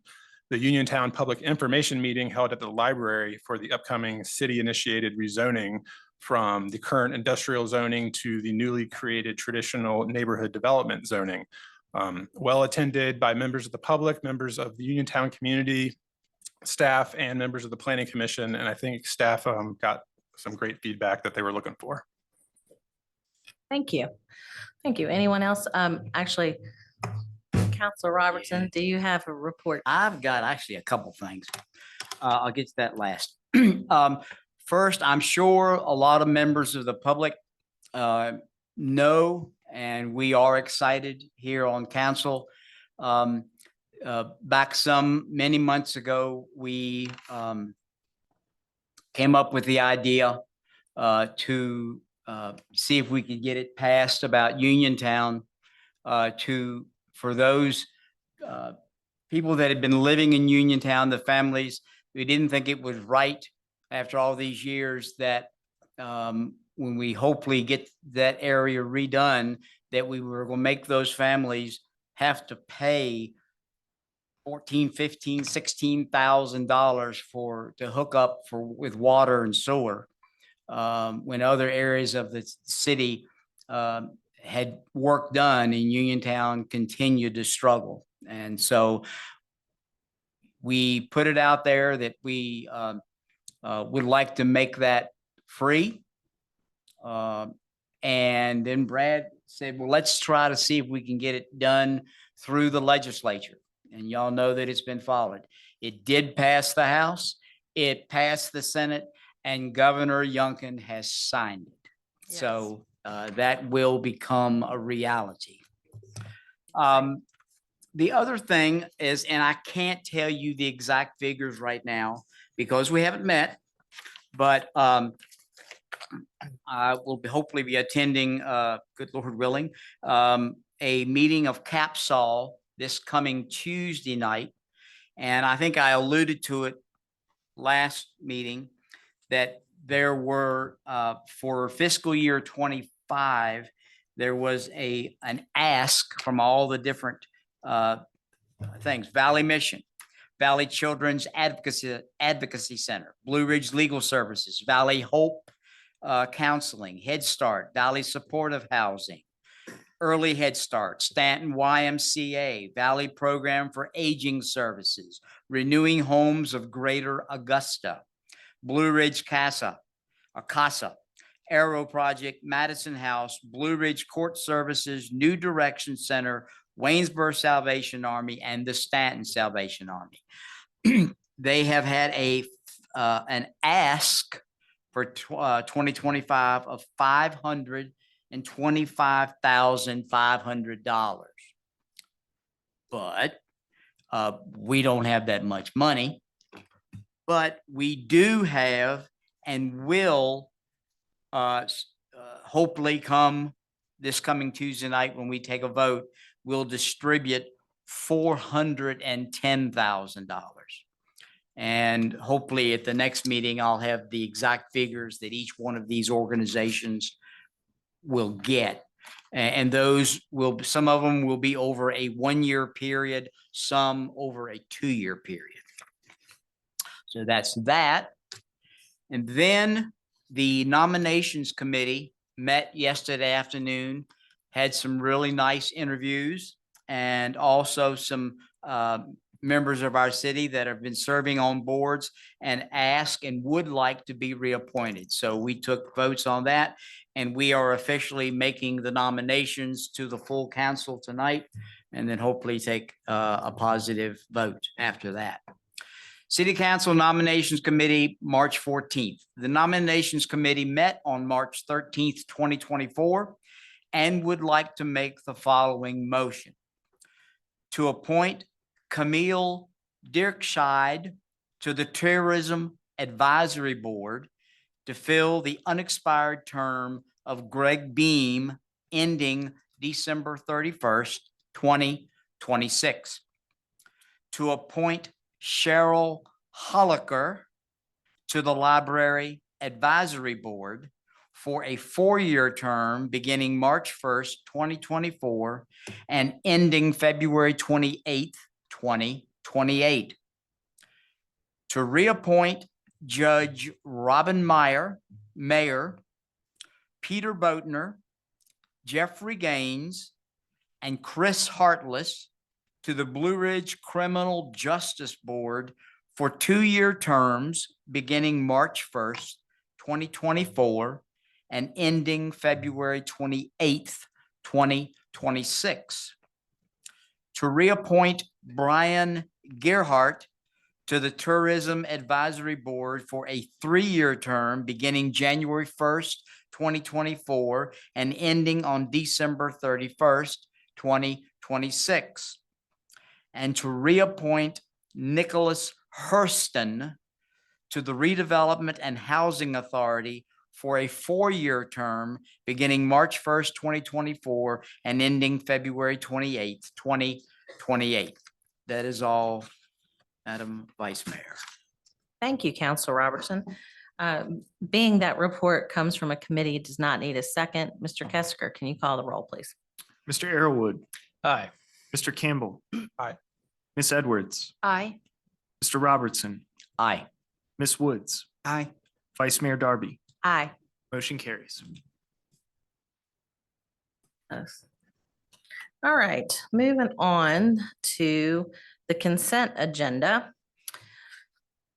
S11: the Uniontown Public Information Meeting held at the library for the upcoming city-initiated rezoning from the current industrial zoning to the newly created traditional neighborhood development zoning. Well attended by members of the public, members of the Uniontown community, staff, and members of the Planning Commission. And I think staff got some great feedback that they were looking for.
S1: Thank you. Thank you. Anyone else? Actually, Councilor Robertson, do you have a report?
S3: I've got actually a couple things. I'll get to that last. First, I'm sure a lot of members of the public know, and we are excited here on council. Back many months ago, we came up with the idea to see if we could get it passed about Uniontown for those people that had been living in Uniontown, the families. We didn't think it was right after all these years that when we hopefully get that area redone, that we were going to make those families have to pay $14,000, $15,000, $16,000 to hook up with water and sewer, when other areas of the city had work done and Uniontown continued to struggle. And so we put it out there that we would like to make that free. And then Brad said, well, let's try to see if we can get it done through the legislature. And y'all know that it's been followed. It did pass the House, it passed the Senate, and Governor Youngkin has signed it.
S1: Yes.
S3: So that will become a reality. The other thing is, and I can't tell you the exact figures right now because we haven't met, but I will hopefully be attending, good Lord willing, a meeting of CAPSOL this coming Tuesday night. And I think I alluded to it last meeting that there were, for fiscal year 25, there was an ask from all the different things: Valley Mission, Valley Children's Advocacy Center, Blue Ridge Legal Services, Valley Hope Counseling, Head Start, Valley Supportive Housing, Early Head Start, Staunton YMCA, Valley Program for Aging Services, Renewing Homes of Greater Augusta, Blue Ridge CASA, Arrow Project, Madison House, Blue Ridge Court Services, New Direction Center, Waynesboro Salvation Army, and the Staunton Salvation Army. They have had an ask for 2025 of $525,500. But we don't have that much money. But we do have and will hopefully this coming Tuesday night when we take a vote, we'll distribute $410,000. And hopefully at the next meeting, I'll have the exact figures that each one of these organizations will get. And those some of them will be over a 1-year period, some over a 2-year period. So that's that. And then the nominations committee met yesterday afternoon, had some really nice interviews, and also some members of our city that have been serving on boards and ask and would like to be reappointed. So we took votes on that, and we are officially making the nominations to the full council tonight, and then hopefully take a positive vote after that. City Council Nominations Committee, March 14th. The Nominations Committee met on March 13th, 2024, and would like to make the following motion: to appoint Camille Dirkscheid to the Tourism Advisory Board to fill the unexpired term of Greg Beam ending December 31st, 2026. To appoint Cheryl Holliker to the Library Advisory Board for a 4-year term beginning March 1st, 2024 and ending February 28th, 2028. To reappoint Judge Robin Meyer, Mayor, Peter Boatner, Jeffrey Gaines, and Chris Hartless to the Blue Ridge Criminal Justice Board for 2-year terms beginning March 1st, 2024 and ending February 28th, 2026. To reappoint Brian Gerhart to the Tourism Advisory Board for a 3-year term beginning January 1st, 2024 and ending on December 31st, 2026. And to reappoint Nicholas Hurston to the Redevelopment and Housing Authority for a 4-year term beginning March 1st, 2024 and ending February 28th, 2028. That is all, Madam Vice Mayor.
S1: Thank you, Counselor Robertson. Being that report comes from a committee, it does not need a second. Mr. Kesker, can you call the roll, please?
S4: Mr. Arrowood,
S8: Aye.
S4: Mr. Campbell.
S11: Aye.
S4: Miss Edwards,
S7: Aye.
S4: Mr. Robertson,
S3: Aye.
S4: Miss Woods,
S2: Aye.
S4: Vice Mayor Darby.
S1: Aye.
S4: Motion carries.
S1: Yes. All right, moving on to the consent agenda.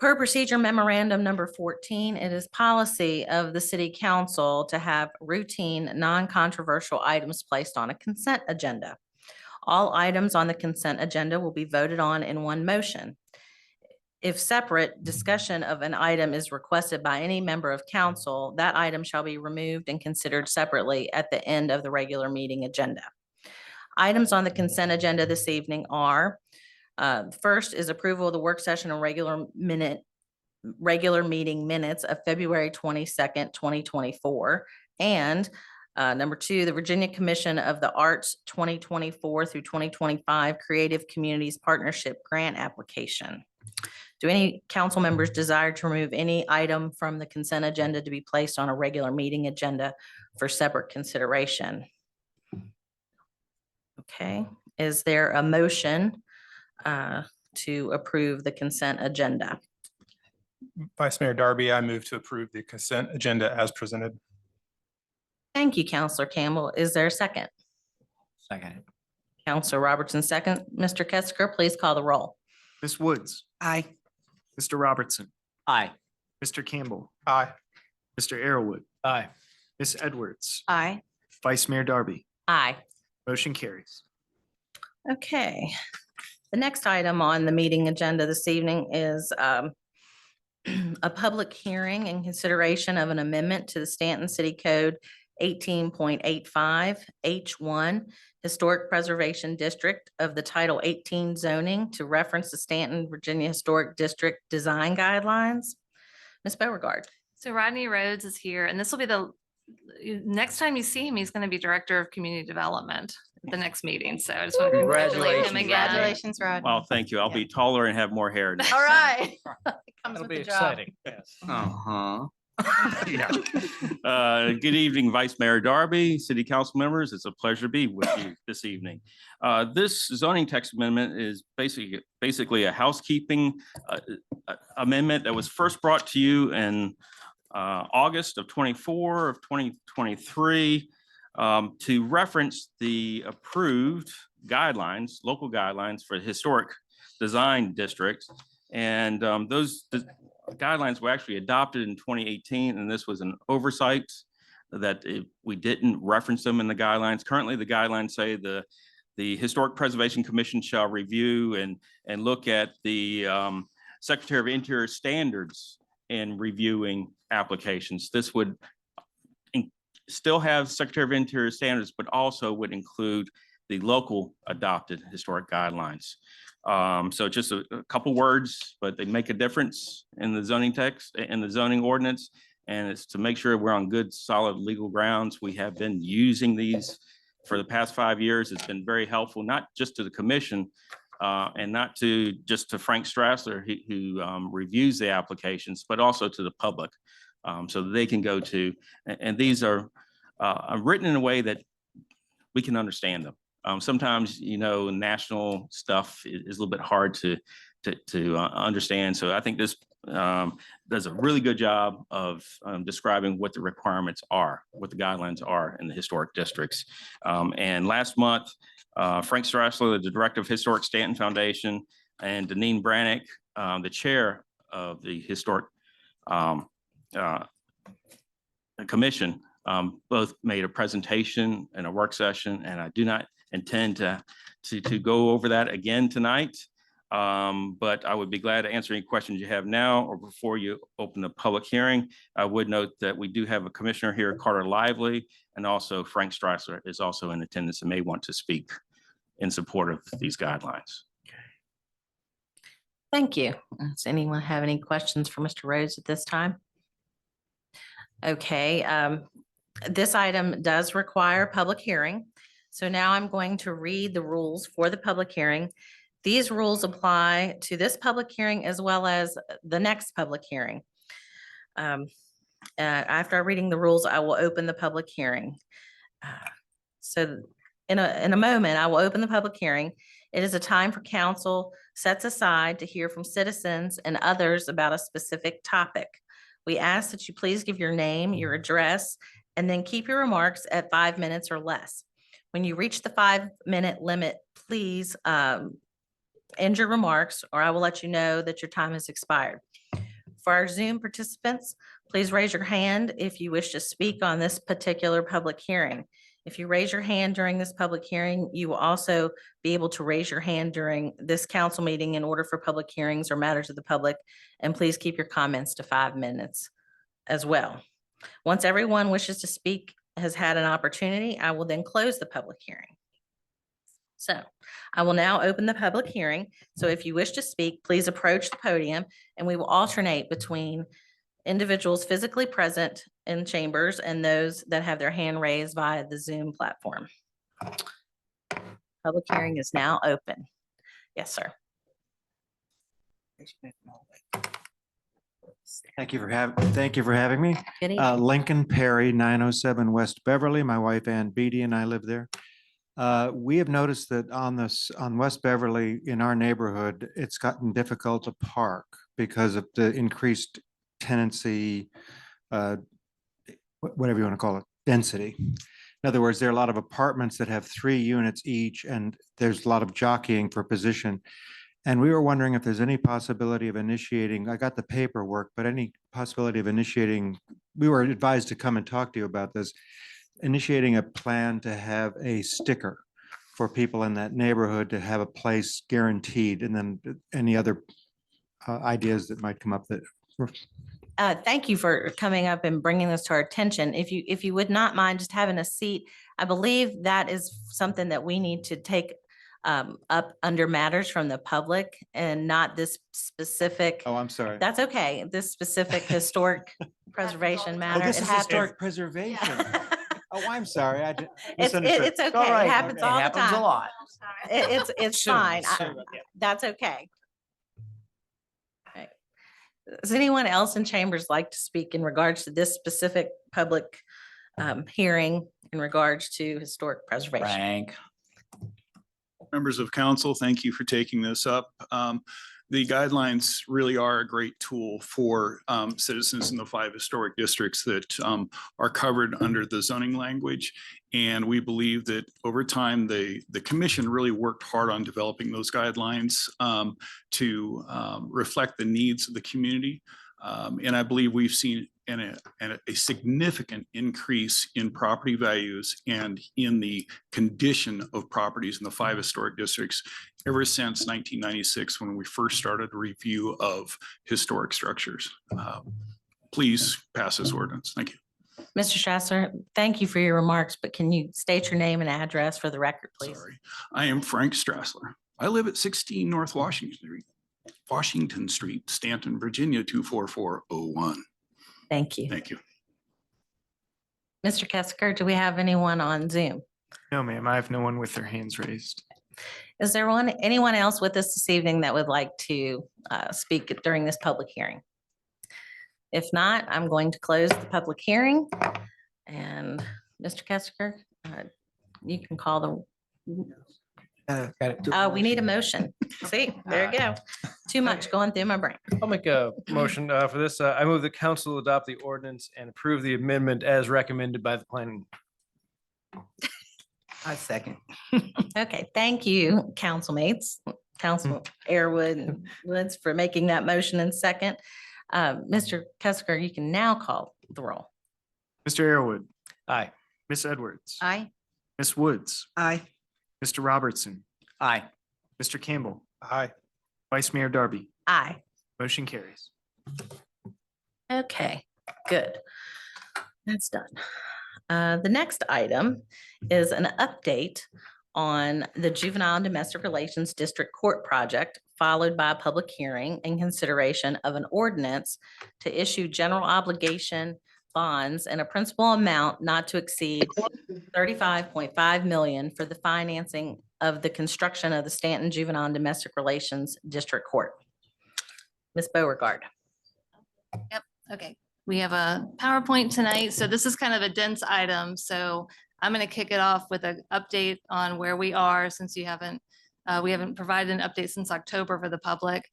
S1: Per procedure memorandum number 14, it is policy of the city council to have routine, non-controversial items placed on a consent agenda. All items on the consent agenda will be voted on in one motion. If separate discussion of an item is requested by any member of council, that item shall be removed and considered separately at the end of the regular meeting agenda. Items on the consent agenda this evening are, first is approval of the work session and regular meeting minutes of February 22nd, 2024. And number two, the Virginia Commission of the Arts 2024 through 2025 Creative Communities Partnership Grant Application. Do any council members desire to remove any item from the consent agenda to be placed on a regular meeting agenda for separate consideration? Okay, is there a motion to approve the consent agenda?
S11: Vice Mayor Darby, I move to approve the consent agenda as presented.
S1: Thank you, Counselor Campbell. Is there a second?
S3: Second.
S1: Counselor Robertson, second. Mr. Kesker, please call the roll.
S4: Miss Woods,
S2: Aye.
S4: Mr. Robertson,
S3: Aye.
S4: Mr. Campbell,
S11: Aye.
S4: Mr. Arrowood,
S8: Aye.
S4: Miss Edwards,
S7: Aye.
S4: Vice Mayor Darby.
S1: Aye.
S4: Motion carries.
S1: Okay. The next item on the meeting agenda this evening is a public hearing and consideration of an amendment to the Staunton City Code 18.85 H1 Historic Preservation District of the Title 18 zoning to reference the Staunton, Virginia Historic District Design Guidelines. Ms. Beauregard.
S5: So Rodney Rhodes is here, and this will be the next time you see him, he's going to be Director of Community Development at the next meeting. So I just want to congratulate him
S3: Congratulations,
S5: again.
S7: Congratulations, Rod.
S12: Well, thank you. I'll be taller and have more hair now.
S7: All right. Comes
S8: That'll
S7: with
S8: be
S7: the job.
S8: exciting. Yes.
S3: Uh-huh.
S12: Yeah. Good evening, Vice Mayor Darby, City Council members. It's a pleasure to be with you this evening. This zoning text amendment is basically a housekeeping amendment that was first brought to you in August of 2023 to reference the approved guidelines, local guidelines for the historic design districts. And those guidelines were actually adopted in 2018, and this was an oversight that we didn't reference them in the guidelines. Currently, the guidelines say the Historic Preservation Commission shall review and look at the Secretary of Interior standards in reviewing applications. This would still have Secretary of Interior standards, but also would include the local adopted historic guidelines. So just a couple words, but they make a difference in the zoning text, in the zoning ordinance. And it's to make sure we're on good, solid legal grounds. We have been using these for the past 5 years. It's been very helpful, not just to the commission and not just to Frank Strassler, who reviews the applications, but also to the public. So that they can go to, and these are written in a way that we can understand them. Sometimes, national stuff is a little bit hard to understand. So I think this does a really good job of describing what the requirements are, what the guidelines are in the historic districts. And last month, Frank Strassler, the Director of Historic Staunton Foundation, and Deneen Brannick, the Chair of the Historic Commission, both made a presentation and a work session, and I do not intend to go over that again tonight. But I would be glad to answer any questions you have now or before you open the public hearing. I would note that we do have a commissioner here, Carter Lively, and also Frank Strassler is also in attendance and may want to speak in support of these guidelines.
S1: Thank you. Does anyone have any questions for Mr. Rhodes at this time? Okay, this item does require a public hearing. So now I'm going to read the rules for the public hearing. These rules apply to this public hearing as well as the next public hearing. After reading the rules, I will open the public hearing. So in a moment, I will open the public hearing. It is a time for council sets aside to hear from citizens and others about a specific topic. We ask that you please give your name, your address, and then keep your remarks at 5 minutes or less. When you reach the 5-minute limit, please end your remarks, or I will let you know that your time has expired. For our Zoom participants, please raise your hand if you wish to speak on this particular public hearing. If you raise your hand during this public hearing, you will also be able to raise your hand during this council meeting in order for public hearings or matters of the public. And please keep your comments to 5 minutes as well. Once everyone wishes to speak has had an opportunity, I will then close the public hearing. So I will now open the public hearing. So if you wish to speak, please approach the podium and we will alternate between individuals physically present in chambers and those that have their hand raised via the Zoom platform. Public hearing is now open. Yes, sir.
S13: Thank you for having me.
S1: Good evening.
S13: Lincoln Perry, 907 West Beverly. My wife Ann Beatty and I live there. We have noticed that on West Beverly in our neighborhood, it's gotten difficult to park because of the increased tenancy, whatever you want to call it, density. In other words, there are a lot of apartments that have 3 units each, and there's a lot of jockeying for position. And we were wondering if there's any possibility of initiating, I got the paperwork, but any possibility of initiating, we were advised to come and talk to you about this, initiating a plan to have a sticker for people in that neighborhood to have a place guaranteed, and then any other ideas that might come up that.
S1: Thank you for coming up and bringing this to our attention. If you would not mind just having a seat, I believe that is something that we need to take up under matters from the public and not this specific.
S13: Oh, I'm sorry.
S1: That's okay. This specific historic preservation
S13: Oh,
S1: matter.
S13: this
S1: It
S13: is
S1: happens-
S13: historic preservation. Oh, I'm sorry.
S1: It's okay. It happens all the
S3: Happens a
S1: time.
S3: lot.
S1: It's fine. That's okay. Right. Does anyone else in chambers like to speak in regards to this specific public hearing in regards to historic preservation?
S3: Frank.
S14: Members of council, thank you for taking this up. The guidelines really are a great tool for citizens in the 5 historic districts that are covered under the zoning language. And we believe that over time, the commission really worked hard on developing those guidelines to reflect the needs of the community. And I believe we've seen a significant increase in property values and in the condition of properties in the 5 historic districts ever since 1996, when we first started a review of historic structures. Please pass this ordinance. Thank you.
S1: Mr. Strassler, thank you for your remarks, but can you state your name and address for the record, please?
S14: Sorry. I am Frank Strassler. I live at 16 North Washington Street, Staunton, Virginia, 24401.
S1: Thank you.
S14: Thank you.
S1: Mr. Kesker, do we have anyone on Zoom?
S4: No, ma'am, I have no one with their hands raised.
S1: Is there anyone else with us this evening that would like to speak during this public hearing? If not, I'm going to close the public hearing. And Mr. Kesker, you can call we need a motion. See, there you go. Too much going through my brain.
S8: I'll make a motion for this. I move the council adopt the ordinance and approve the amendment as recommended by the planning.
S2: I second.
S1: Okay, thank you, council mates, Council Airwood and Woods for making that motion in second. Mr. Kesker, you can now call the roll.
S4: Mr. Airwood,
S8: Aye.
S4: Miss Edwards,
S7: Aye.
S4: Miss Woods,
S2: Aye.
S4: Mr. Robertson,
S3: Aye.
S4: Mr. Campbell,
S11: Aye.
S4: Vice Mayor Darby.
S1: Aye.
S4: Motion carries.
S1: Okay, good. That's done. The next item is an update on the Juvenile and Domestic Relations District Court project, followed by a public hearing and consideration of an ordinance to issue general obligation bonds in a principal amount not to exceed 35.5 million for the financing of the construction of the Staunton Juvenile and Domestic Relations District Court. Ms. Beauregard.
S5: Okay, we have a PowerPoint tonight, so this is kind of a dense item, so I'm going to kick it off with an update on where we are since we haven't provided an update since October for the public.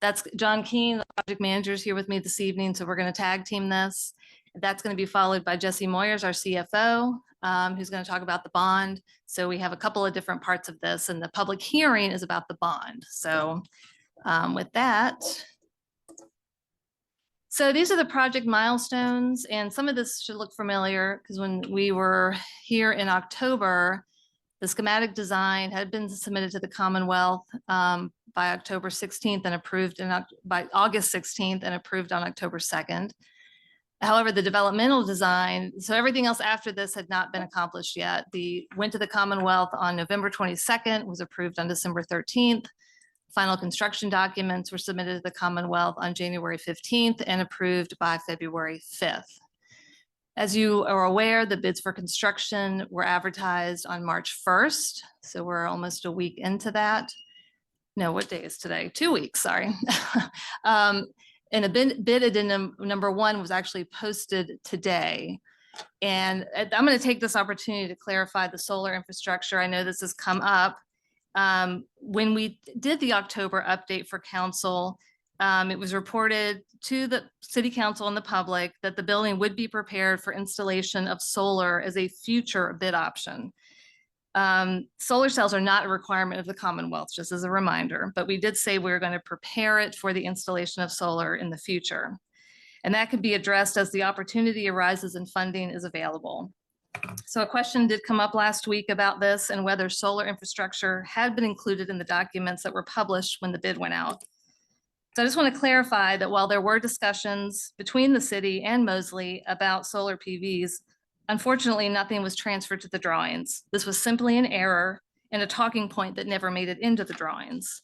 S5: That's John Keene, the project manager, is here with me this evening, so we're going to tag team this. That's going to be followed by Jesse Moyers, our CFO, who's going to talk about the bond. So we have a couple of different parts of this, and the public hearing is about the bond. So with that, so these are the project milestones, and some of this should look familiar because when we were here in October, the schematic design had been submitted to the Commonwealth by October 16th and approved by August 16th and approved on October 2nd. However, the developmental design, so everything else after this had not been accomplished yet. Went to the Commonwealth on November 22nd, was approved on December 13th. Final construction documents were submitted to the Commonwealth on January 15th and approved by February 5th. As you are aware, the bids for construction were advertised on March 1st. So we're almost a week into that. No, what day is today? 2 weeks, sorry. And a bid addendum number 1 was actually posted today. And I'm going to take this opportunity to clarify the solar infrastructure. I know this has come up. When we did the October update for council, it was reported to the city council and the public that the building would be prepared for installation of solar as a future bid option. Solar cells are not a requirement of the Commonwealth, just as a reminder, but we did say we were going to prepare it for the installation of solar in the future. And that could be addressed as the opportunity arises and funding is available. So a question did come up last week about this and whether solar infrastructure had been included in the documents that were published when the bid went out. So I just want to clarify that while there were discussions between the city and Mosley about solar PVs, unfortunately, nothing was transferred to the drawings. This was simply an error and a talking point that never made it into the drawings.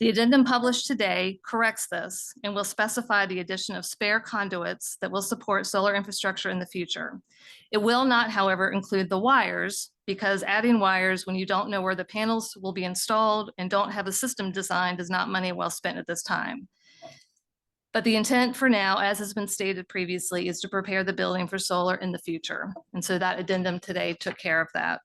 S5: The addendum published today corrects this and will specify the addition of spare conduits that will support solar infrastructure in the future. It will not, however, include the wires because adding wires when you don't know where the panels will be installed and don't have a system designed is not money well spent at this time. But the intent for now, as has been stated previously, is to prepare the building for solar in the future. And so that addendum today took care of that.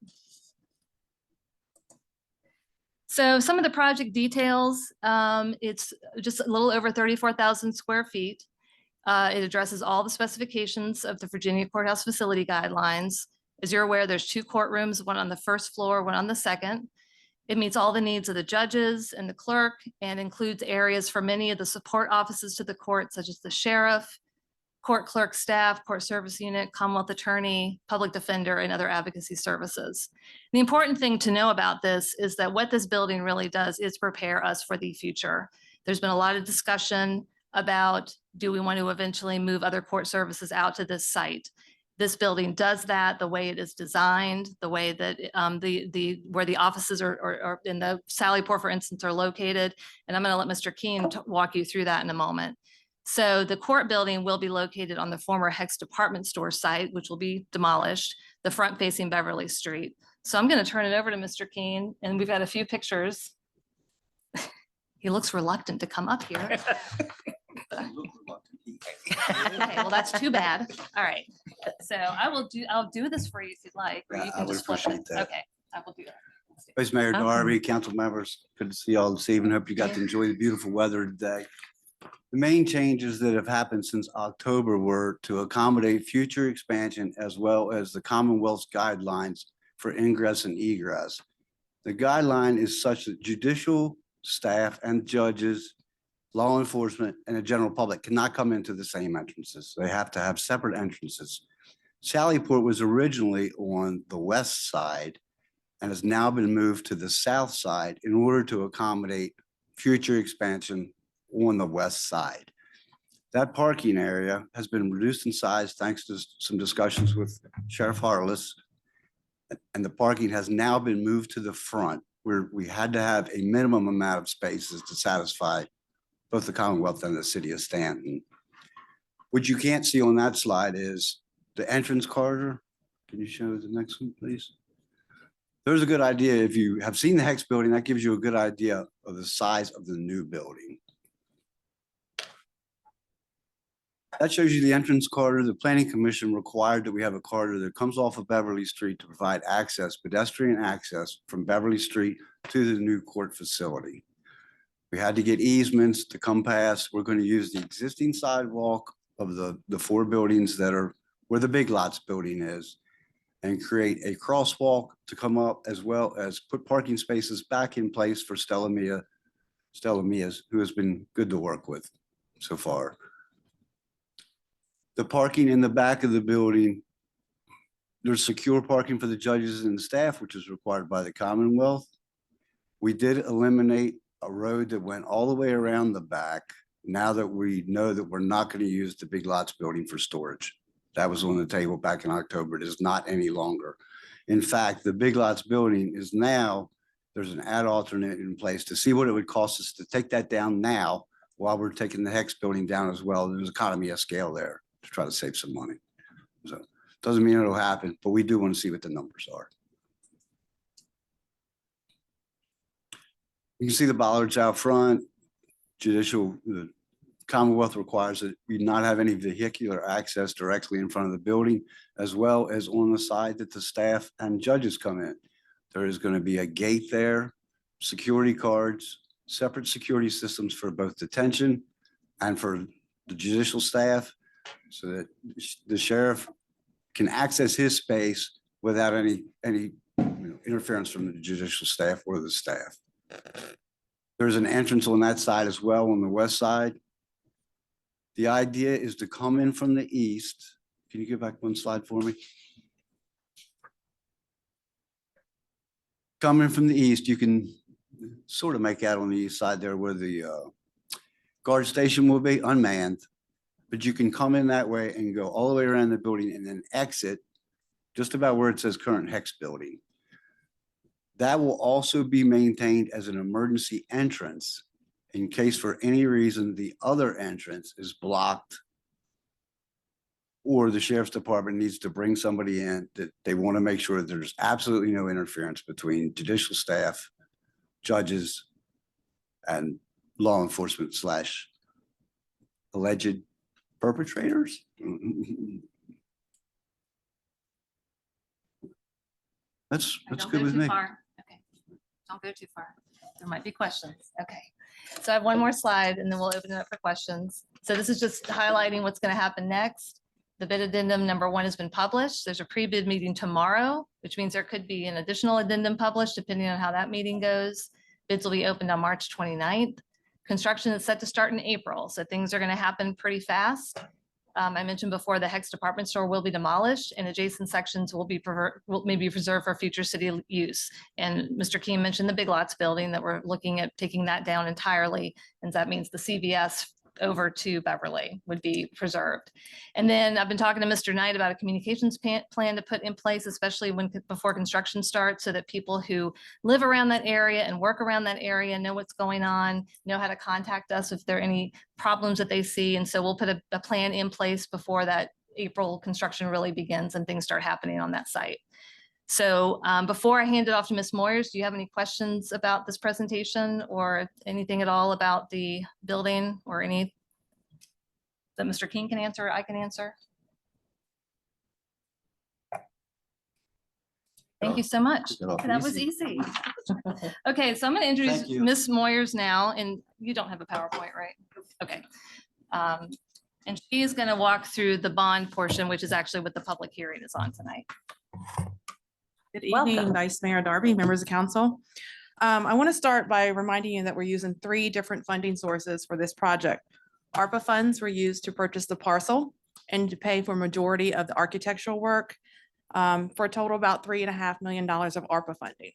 S5: So some of the project details, it's just a little over 34,000 square feet. It addresses all the specifications of the Virginia Courthouse Facility Guidelines. As you're aware, there's 2 courtrooms, one on the first floor, one on the second. It meets all the needs of the judges and the clerk and includes areas for many of the support offices to the court, such as the sheriff, court clerk staff, court service unit, Commonwealth attorney, public defender, and other advocacy services. The important thing to know about this is that what this building really does is prepare us for the future. There's been a lot of discussion about, do we want to eventually move other court services out to this site? This building does that, the way it is designed, the way that where the offices are in the Sallyport, for instance, are located. And I'm going to let Mr. Keene walk you through that in a moment. So the court building will be located on the former Hex department store site, which will be demolished, the front facing Beverly Street. So I'm going to turn it over to Mr. Keene, and we've got a few pictures. He looks reluctant to come up here. Okay, well, that's too bad. All right. So I'll do this for you if you'd like, or you
S15: I
S5: can
S15: would
S5: just flip it.
S15: appreciate that.
S5: Okay, I will do that.
S15: Vice Mayor
S5: Okay.
S15: Darby, council members, good to see you all this evening. Hope you got to enjoy the beautiful weather today. The main changes that have happened since October were to accommodate future expansion as well as the Commonwealth's guidelines for ingress and egress. The guideline is such that judicial staff and judges, law enforcement, and the general public cannot come into the same entrances. They have to have separate entrances. Sallyport was originally on the west side and has now been moved to the south side in order to accommodate future expansion on the west side. That parking area has been reduced in size thanks to some discussions with Sheriff Harless. And the parking has now been moved to the front where we had to have a minimum amount of spaces to satisfy both the Commonwealth and the city of Staunton. What you can't see on that slide is the entrance corridor. Can you show the next one, please? There's a good idea. If you have seen the Hex building, that gives you a good idea of the size of the new building. That shows you the entrance corridor. The Planning Commission required that we have a corridor that comes off of Beverly Street to provide access, pedestrian access from Beverly Street to the new court facility. We had to get easements to come past. We're going to use the existing sidewalk of the four buildings that are where the Big Lots building is and create a crosswalk to come up, as well as put parking spaces back in place for Stella Mia's, who has been good to work with so far. The parking in the back of the building, there's secure parking for the judges and the staff, which is required by the Commonwealth. We did eliminate a road that went all the way around the back. Now that we know that we're not going to use the Big Lots building for storage. That was on the table back in October. It is not any longer. In fact, the Big Lots building is now, there's an ad alternate in place to see what it would cost us to take that down now while we're taking the Hex building down as well. There's economy of scale there to try to save some money. So doesn't mean it'll happen, but we do want to see what the numbers are. You can see the bollards out front. The Commonwealth requires that we not have any vehicular access directly in front of the building, as well as on the side that the staff and judges come in. There is going to be a gate there, security cards, separate security systems for both detention and for the judicial staff, so that the sheriff can access his space without any interference from the judicial staff or the staff. There's an entrance on that side as well, on the west side. The idea is to come in from the east. Can you go back one slide for me? Coming from the east, you can sort of make out on the east side there where the guard station will be unmanned, but you can come in that way and go all the way around the building and then exit just about where it says current Hex building. That will also be maintained as an emergency entrance in case for any reason the other entrance is blocked or the sheriff's department needs to bring somebody in, that they want to make sure that there's absolutely no interference between judicial staff, judges, and law enforcement / alleged perpetrators. That's
S5: Don't
S15: good
S5: go
S15: with
S5: too
S15: me.
S5: far. Okay, don't go too far. There might be questions. Okay. So I have one more slide and then we'll open it up for questions. So this is just highlighting what's going to happen next. The bid addendum number 1 has been published. There's a pre-bid meeting tomorrow, which means there could be an additional addendum published depending on how that meeting goes. Bids will be opened on March 29th. Construction is set to start in April, so things are going to happen pretty fast. I mentioned before the Hex department store will be demolished and adjacent sections will be maybe preserved for future city use. And Mr. King mentioned the Big Lots building that we're looking at taking that down entirely. And that means the CVS over to Beverly would be preserved. And then I've been talking to Mr. Knight about a communications plan to put in place, especially before construction starts, so that people who live around that area and work around that area know what's going on, know how to contact us if there are any problems that they see. And so we'll put a plan in place before that April construction really begins and things start happening on that site. So before I hand it off to Ms. Moyers, do you have any questions about this presentation or anything at all about the building or any that Mr. King can answer or I can answer? Thank you so much. That was easy. Okay, so I'm going to introduce
S15: Thank you.
S5: Ms. Moyers now, and you don't have a PowerPoint, right? Okay. And she is going to walk through the bond portion, which is actually what the public hearing is on tonight.
S16: Good evening,
S5: Welcome.
S16: Vice Mayor Darby, members of council. I want to start by reminding you that we're using 3 different funding sources for this project. ARPA funds were used to purchase the parcel and to pay for majority of the architectural work for a total about $3.5 million of ARPA funding.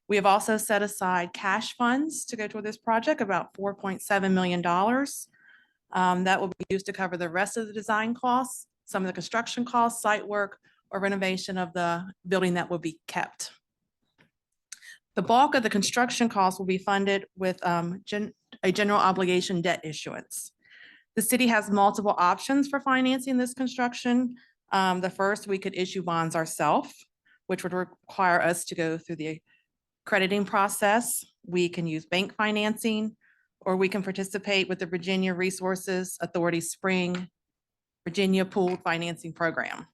S16: We have also set aside cash funds to go toward this project, about $4.7 million. That will be used to cover the rest of the design costs, some of the construction costs, site work, or renovation of the building that will be kept. The bulk of the construction costs will be funded with a general obligation debt issuance. The city has multiple options for financing this construction. The first, we could issue bonds ourselves, which would require us to go through the crediting process. We can use bank financing, or we can participate with the Virginia Resources Authority Spring Virginia Pooled Financing Program.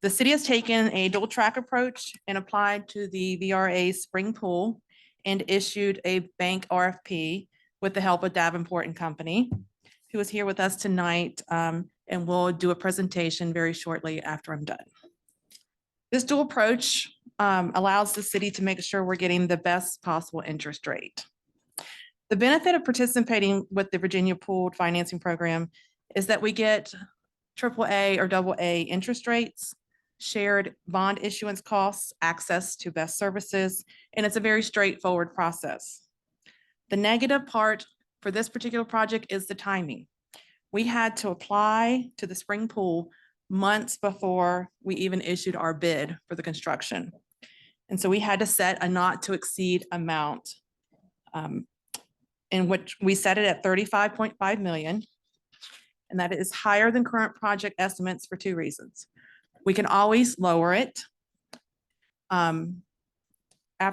S16: The city has taken a dual track approach and applied to the VRA Spring Pool and issued a bank RFP with the help of Davenport and Company, who is here with us tonight, and will do a presentation very shortly after I'm done. This dual approach allows the city to make sure we're getting the best possible interest rate. The benefit of participating with the Virginia Pooled Financing Program is that we get AAA or AA interest rates, shared bond issuance costs, access to best services, and it's a very straightforward process. The negative part for this particular project is the timing. We had to apply to the spring pool months before we even issued our bid for the construction. And so we had to set a not to exceed amount, in which we set it at 35.5 million. And that is higher than current project estimates for two reasons. We can always lower it, after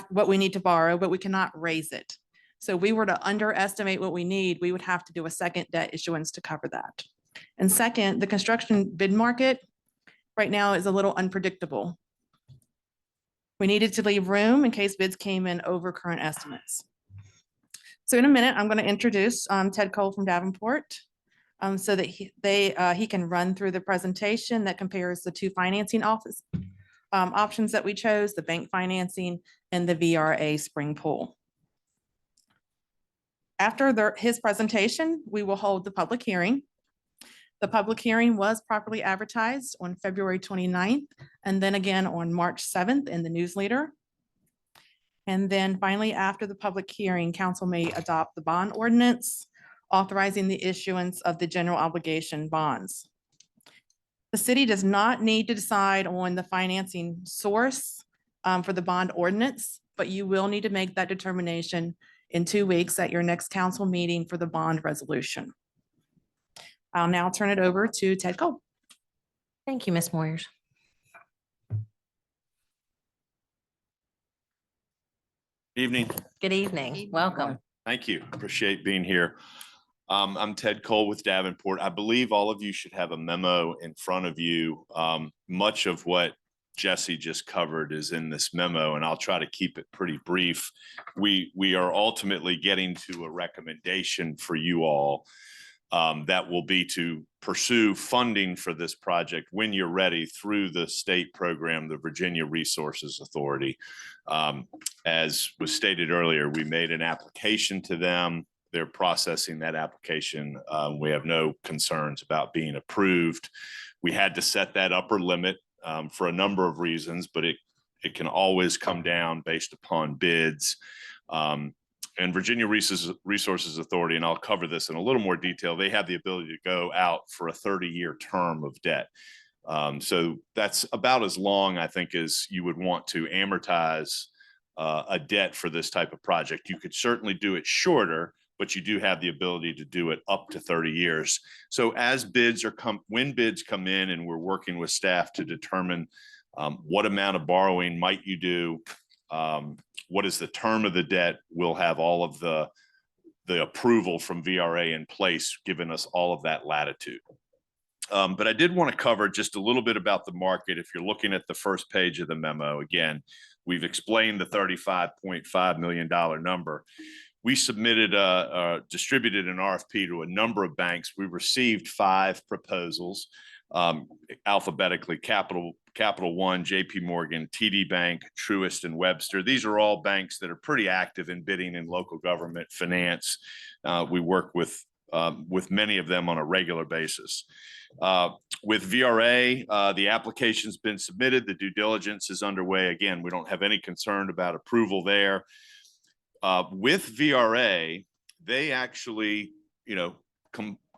S16: what we need to borrow, but we cannot raise it. So if we were to underestimate what we need, we would have to do a second debt issuance to cover that. And second, the construction bid market right now is a little unpredictable. We needed to leave room in case bids came in over current estimates. So in a minute, I'm going to introduce Ted Cole from Davenport, so that he can run through the presentation that compares the two financing options that we chose, the bank financing and the VRA spring pool. After his presentation, we will hold the public hearing. The public hearing was properly advertised on February 29th, and then again on March 7th in the newsletter. And then finally, after the public hearing, council may adopt the bond ordinance authorizing the issuance of the general obligation bonds. The city does not need to decide on the financing source for the bond ordinance, but you will need to make that determination in 2 weeks at your next council meeting for the bond resolution. I'll now turn it over to Ted Cole.
S1: Thank you, Ms. Moyers.
S17: Evening.
S1: Good evening. Welcome.
S17: Thank you. Appreciate being here. I'm Ted Cole with Davenport. I believe all of you should have a memo in front of you. Much of what Jesse just covered is in this memo, and I'll try to keep it pretty brief. We are ultimately getting to a recommendation for you all that will be to pursue funding for this project when you're ready through the state program, the Virginia Resources Authority. As was stated earlier, we made an application to them. They're processing that application. We have no concerns about being approved. We had to set that upper limit for a number of reasons, but it can always come down based upon bids. And Virginia Resources Authority, and I'll cover this in a little more detail, they have the ability to go out for a 30-year term of debt. So that's about as long, I think, as you would want to amortize a debt for this type of project. You could certainly do it shorter, but you do have the ability to do it up to 30 years. So as when bids come in and we're working with staff to determine what amount of borrowing might you do, what is the term of the debt, we'll have all of the approval from VRA in place, giving us all of that latitude. But I did want to cover just a little bit about the market. If you're looking at the first page of the memo, again, we've explained the $35.5 million number. We submitted distributed an RFP to a number of banks. We received 5 proposals, alphabetically: Capital One, JP Morgan, TD Bank, Truist, and Webster. These are all banks that are pretty active in bidding in local government finance. We work with with many of them on a regular basis. With VRA, the application's been submitted. The due diligence is underway. Again, we don't have any concern about approval there. With VRA, they actually,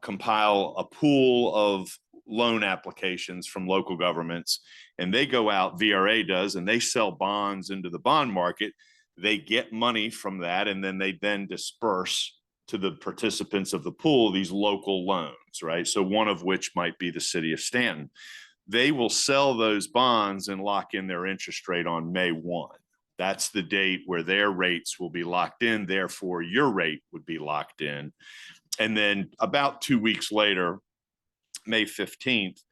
S17: compile a pool of loan applications from local governments, and they go out, VRA does, and they sell bonds into the bond market. They get money from that, and then they disperse to the participants of the pool these local loans, right? So one of which might be the city of Staunton. They will sell those bonds and lock in their interest rate on May 1. That's the date where their rates will be locked in. Therefore, your rate would be locked in. And then about 2 weeks later, May 15th,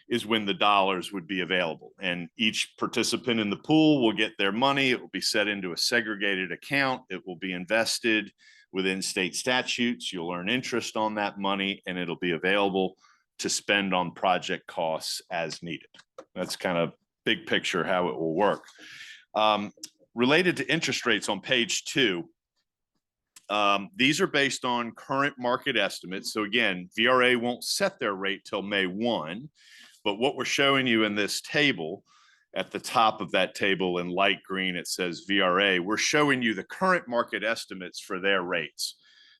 S17: is when the dollars would be available. And each participant in the pool will get their money. It will be set into a segregated account. It will be invested within state statutes. You'll earn interest on that money, and it'll be available to spend on project costs as needed. That's kind of big picture how it will work. Related to interest rates on page 2, these are based on current market estimates. So again, VRA won't set their rate till May 1, but what we're showing you in this table, at the top of that table in light green, it says VRA. We're showing you the current market estimates for their rates.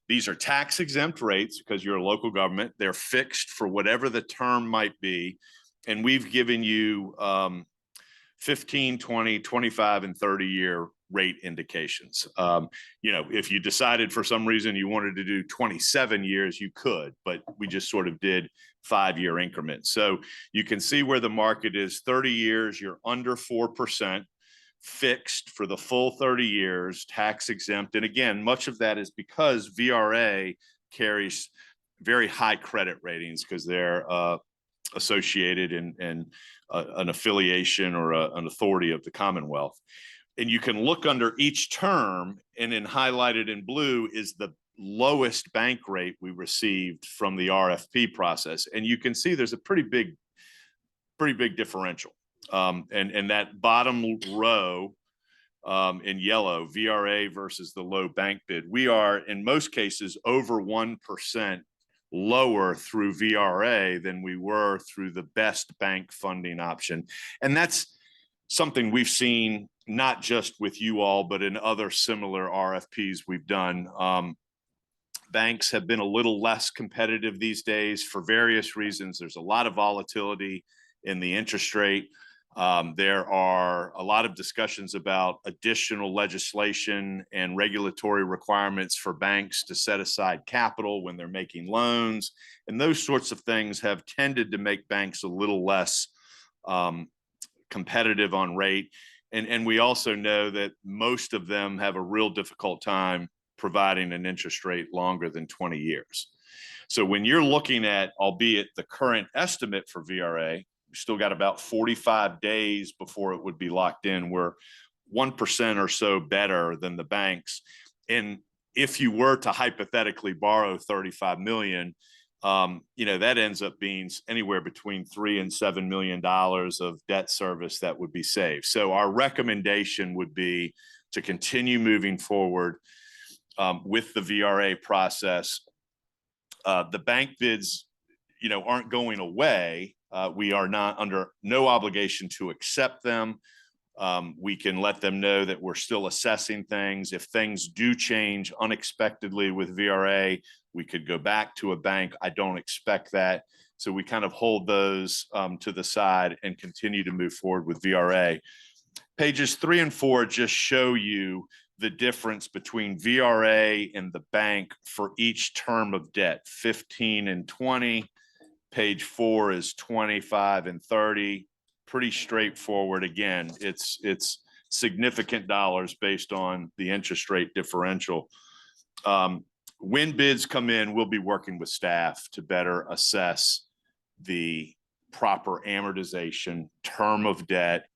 S17: These are tax exempt rates because you're a local government. They're fixed for whatever the term might be. And we've given you 15, 20, 25, and 30-year rate indications. If you decided for some reason you wanted to do 27 years, you could, but we just sort of did 5-year increments. So you can see where the market is. 30 years, you're under 4%, fixed for the full 30 years, tax exempt. And again, much of that is because VRA carries very high credit ratings because they're associated in an affiliation or an authority of the Commonwealth. And you can look under each term, and then highlighted in blue is the lowest bank rate we received from the RFP process. And you can see there's a pretty big differential. And that bottom row in yellow, VRA versus the low bank bid, we are in most cases over 1% lower through VRA than we were through the best bank funding option. And that's something we've seen not just with you all, but in other similar RFPs we've done. Banks have been a little less competitive these days for various reasons. There's a lot of volatility in the interest rate. There are a lot of discussions about additional legislation and regulatory requirements for banks to set aside capital when they're making loans. And those sorts of things have tended to make banks a little less competitive on rate. And we also know that most of them have a real difficult time providing an interest rate longer than 20 years. So when you're looking at, albeit the current estimate for VRA, we still got about 45 days before it would be locked in. We're 1% or so better than the banks. And if you were to hypothetically borrow $35 million, that ends up being anywhere between $3 and $7 million of debt service that would be saved. So our recommendation would be to continue moving forward with the VRA process. The bank bids, aren't going away. We are not under no obligation to accept them. We can let them know that we're still assessing things. If things do change unexpectedly with VRA, we could go back to a bank. I don't expect that. So we kind of hold those to the side and continue to move forward with VRA. Pages 3 and 4 just show you the difference between VRA and the bank for each term of debt, 15 and 20. Page 4 is 25 and 30. Pretty straightforward. Again, it's significant dollars based on the interest rate differential. When bids come in, we'll be working with staff to better assess the proper amortization term of debt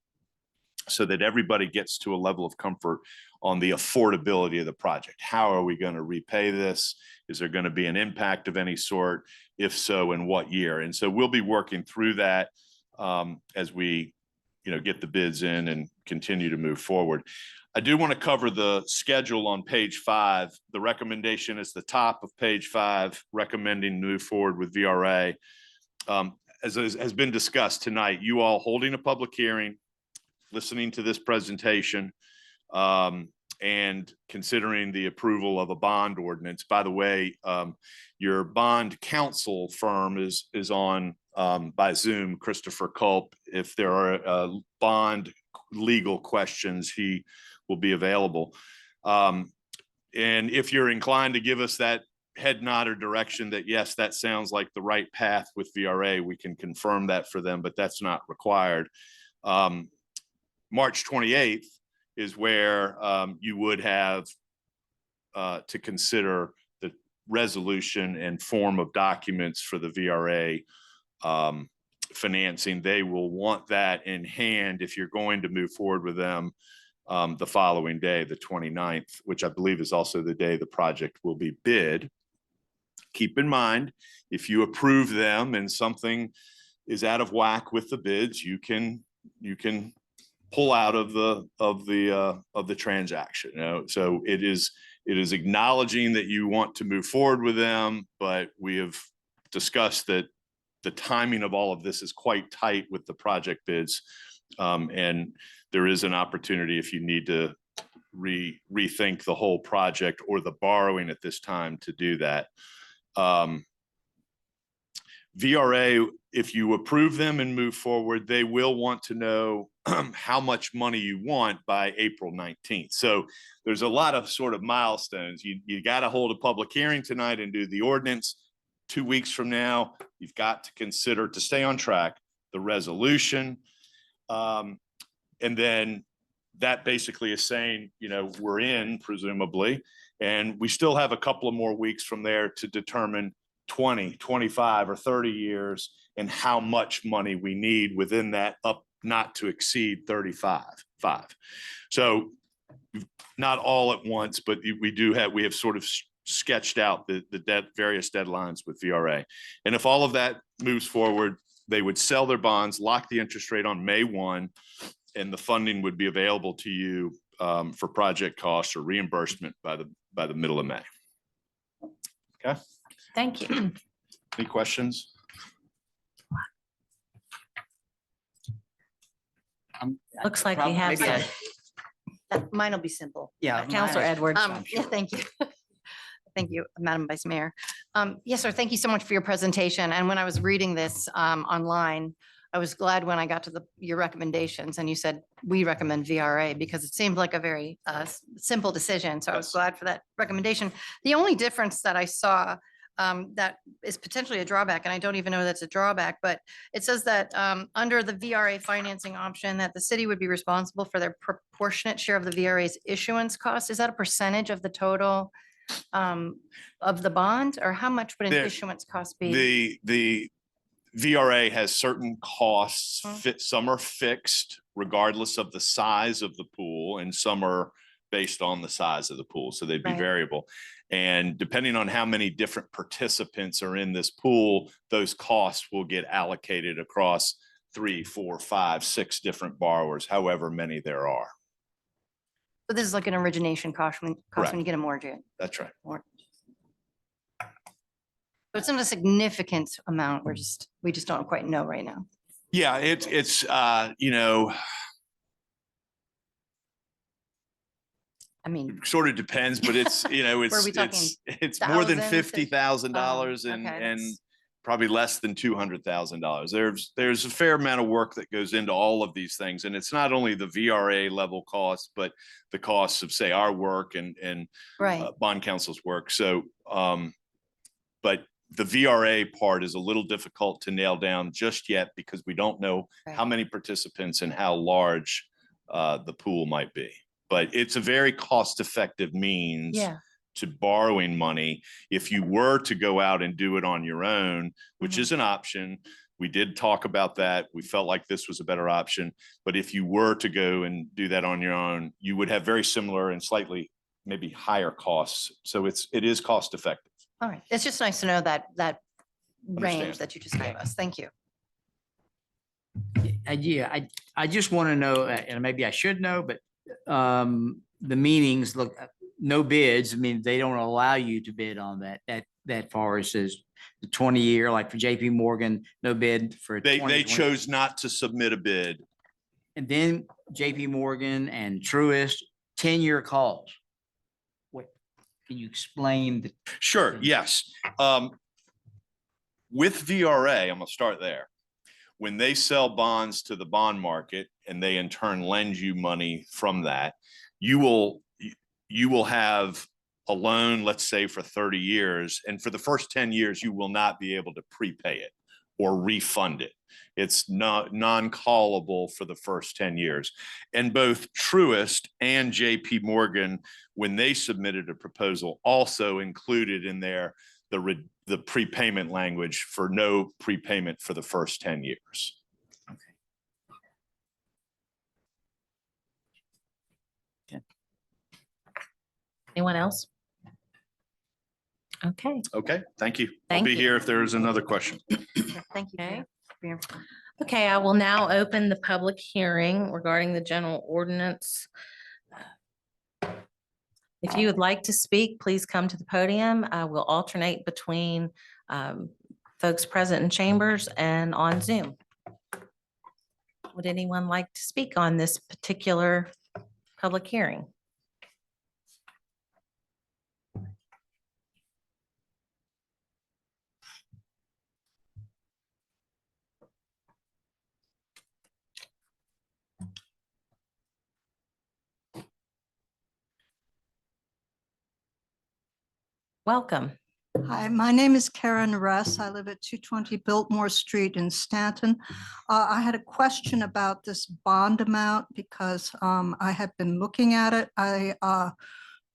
S17: so that everybody gets to a level of comfort on the affordability of the project. How are we going to repay this? Is there going to be an impact of any sort? If so, in what year? And so we'll be working through that as we, get the bids in and continue to move forward. I do want to cover the schedule on page 5. The recommendation is the top of page 5, recommending move forward with VRA. As has been discussed tonight, you all holding a public hearing, listening to this presentation, and considering the approval of a bond ordinance. By the way, your bond counsel firm is on by Zoom, Christopher Culp. If there are bond legal questions, he will be available. And if you're inclined to give us that head nod or direction that, yes, that sounds like the right path with VRA, we can confirm that for them, but that's not required. March 28th is where you would have to consider the resolution and form of documents for the VRA financing. They will want that in hand if you're going to move forward with them the following day, the 29th, which I believe is also the day the project will be bid. Keep in mind, if you approve them and something is out of whack with the bids, you can pull out of the transaction. So it is acknowledging that you want to move forward with them, but we have discussed that the timing of all of this is quite tight with the project bids, and there is an opportunity if you need to rethink the whole project or the borrowing at this time to do that. VRA, if you approve them and move forward, they will want to know how much money you want by April 19th. So there's a lot of sort of milestones. You got to hold a public hearing tonight and do the ordinance. 2 weeks from now, you've got to consider, to stay on track, the resolution. And then that basically is saying, we're in, presumably, and we still have a couple of more weeks from there to determine 20, 25, or 30 years and how much money we need within that up not to exceed 35. So not all at once, but we have sort of sketched out the various deadlines with VRA. And if all of that moves forward, they would sell their bonds, lock the interest rate on May 1, and the funding would be available to you for project costs or reimbursement by the middle of May. Okay.
S1: Thank you.
S17: Any questions?
S1: Looks like we have some.
S7: Mine will be simple.
S3: Yeah.
S1: Counselor Edwards.
S7: Yeah, thank you. Thank you, Madam Vice Mayor. Yes, sir. Thank you so much for your presentation. And when I was reading this online, I was glad when I got to your recommendations and you said, we recommend VRA because it seemed like a very simple decision. So I was glad for that recommendation. The only difference that I saw that is potentially a drawback, and I don't even know that's a drawback, but it says that under the VRA financing option that the city would be responsible for their proportionate share of the VRA's issuance cost. Is that a percentage of the total of the bond, or how much would an issuance cost be?
S17: The VRA has certain costs, some are fixed regardless of the size of the pool, and some are based on the size of the pool. So they'd be variable. And depending on how many different participants are in this pool, those costs will get allocated across 3, 4, 5, 6 different borrowers, however many there are.
S7: So this is like an origination cost when you get a mortgage.
S17: That's right.
S7: So it's not a significant amount. We just don't quite know right now.
S17: Yeah, it's
S7: I mean,
S17: sort of depends, but it's it's more than $50,000 and probably less than $200,000. There's a fair amount of work that goes into all of these things, and it's not only the VRA level costs, but the costs of, say, our work and bond counsel's work. So, but the VRA part is a little difficult to nail down just yet because we don't know how many participants and how large the pool might be. But it's a very cost-effective means to borrowing money. If you were to go out and do it on your own, which is an option, we did talk about that. We felt like this was a better option. But if you were to go and do that on your own, you would have very similar and slightly maybe higher costs. So it is cost-effective.
S7: All right. It's just nice to know that range that you just gave us. Thank you.
S3: I just want to know, and maybe I should know, but the meanings, look, no bids. I mean, they don't allow you to bid on that far. It says the 20-year, like for JP Morgan, no bid for.
S17: They
S3: 2020.
S17: chose not to submit a bid.
S3: And then JP Morgan and Truist, 10-year calls. What, can you explain the?
S17: Sure, yes. With VRA, I'm gonna start there. When they sell bonds to the bond market and they in turn lend you money from that, you will have a loan, let's say for 30 years. And for the first 10 years, you will not be able to prepay it or refund it. It's not non-callable for the first 10 years. And both Truist and JP Morgan, when they submitted a proposal, also included in there the prepayment language for no prepayment for the first 10 years.
S1: Anyone else? Okay.
S17: Okay, thank you. I'll
S1: Thank
S17: be
S1: you.
S17: here if there is another question.
S7: Thank you.
S1: Okay.
S7: for your-
S1: Okay, I will now open the public hearing regarding the general ordinance. If you would like to speak, please come to the podium. I will alternate between folks present in chambers and on Zoom. Would anyone like to speak on this particular public hearing? Welcome.
S18: Hi, my name is Karen Russ. I live at 220 Biltmore Street in Staunton. I had a question about this bond amount because I have been looking at it. I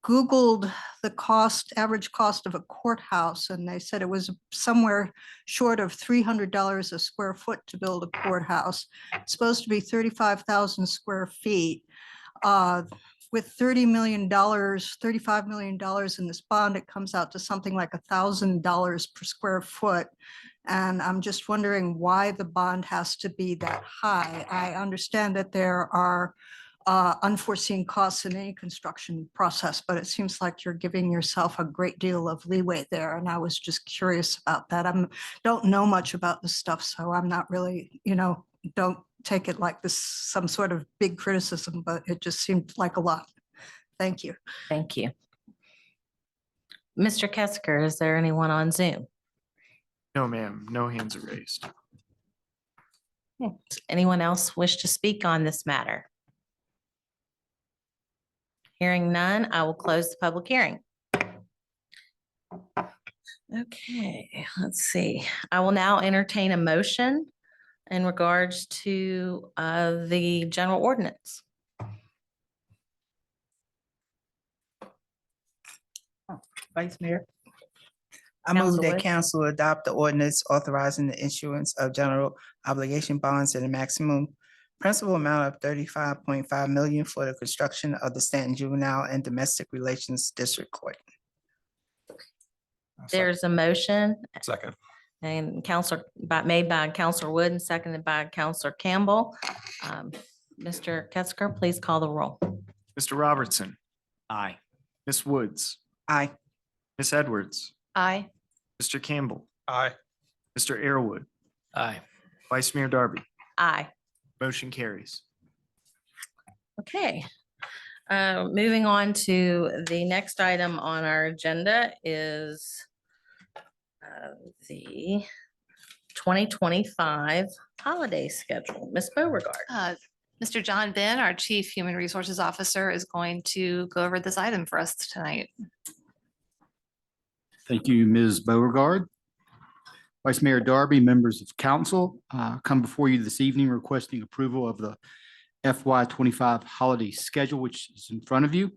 S18: Googled the average cost of a courthouse, and they said it was somewhere short of $300 a square foot to build a courthouse. It's supposed to be 35,000 square feet. With $30 million, $35 million in this bond, it comes out to something like $1,000 per square foot. And I'm just wondering why the bond has to be that high. I understand that there are unforeseen costs in any construction process, but it seems like you're giving yourself a great deal of leeway there. And I was just curious about that. I don't know much about this stuff, so I'm not really, don't take it like this, some sort of big criticism, but it just seemed like a lot. Thank you.
S1: Thank you. Mr. Kesker, is there anyone on Zoom?
S4: No, ma'am, no hands are raised.
S1: Does anyone else wish to speak on this matter? Hearing none, I will close the public hearing. Okay, let's see. I will now entertain a motion in regards to the general ordinance.
S2: Vice Mayor. I move that
S1: Wood.
S2: council adopt the ordinance authorizing the issuance of general obligation bonds in a maximum principal amount of $35.5 million for the construction of the Staunton Juvenile and Domestic Relations District Court.
S1: There's a motion
S11: Second.
S1: and made by Counselor Wood and seconded by Counselor Campbell. Mr. Kesker, please call the roll.
S4: Mr. Robertson,
S3: Aye.
S4: Ms. Woods,
S2: Aye.
S4: Ms. Edwards,
S7: Aye.
S4: Mr. Campbell,
S11: Aye.
S4: Mr. Airwood,
S8: Aye.
S4: Vice Mayor Darby.
S1: Aye.
S4: Motion carries.
S1: Okay. Moving on to the next item on our agenda is the 2025 holiday schedule. Ms. Beauregard.
S5: Mr. John Ben, our Chief Human Resources Officer, is going to go over this item for us tonight.
S19: Thank you, Ms. Beauregard. Vice Mayor Darby, members of council, come before you this evening requesting approval of the FY25 holiday schedule, which is in front of you.